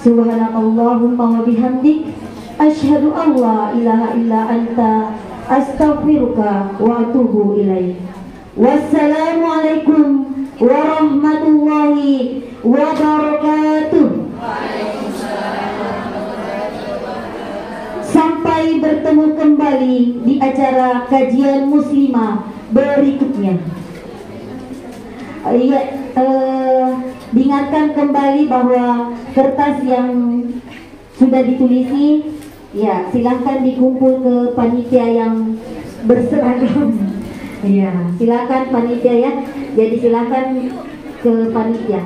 Subhanakallahumma wa bihamdik asyhadu an la ilaha illa anta astaghfiruka wa atubu ilaik. Wassalamualaikum warahmatullahi wabarakatuh. Sampai bertemu kembali di acara kajian muslimah berikutnya. Diingatkan kembali bahwa kertas yang sudah ditulisi, ya silahkan dikumpul ke panitia yang berseragam. Ya, silakan panitia ya. Jadi silakan ke panitia.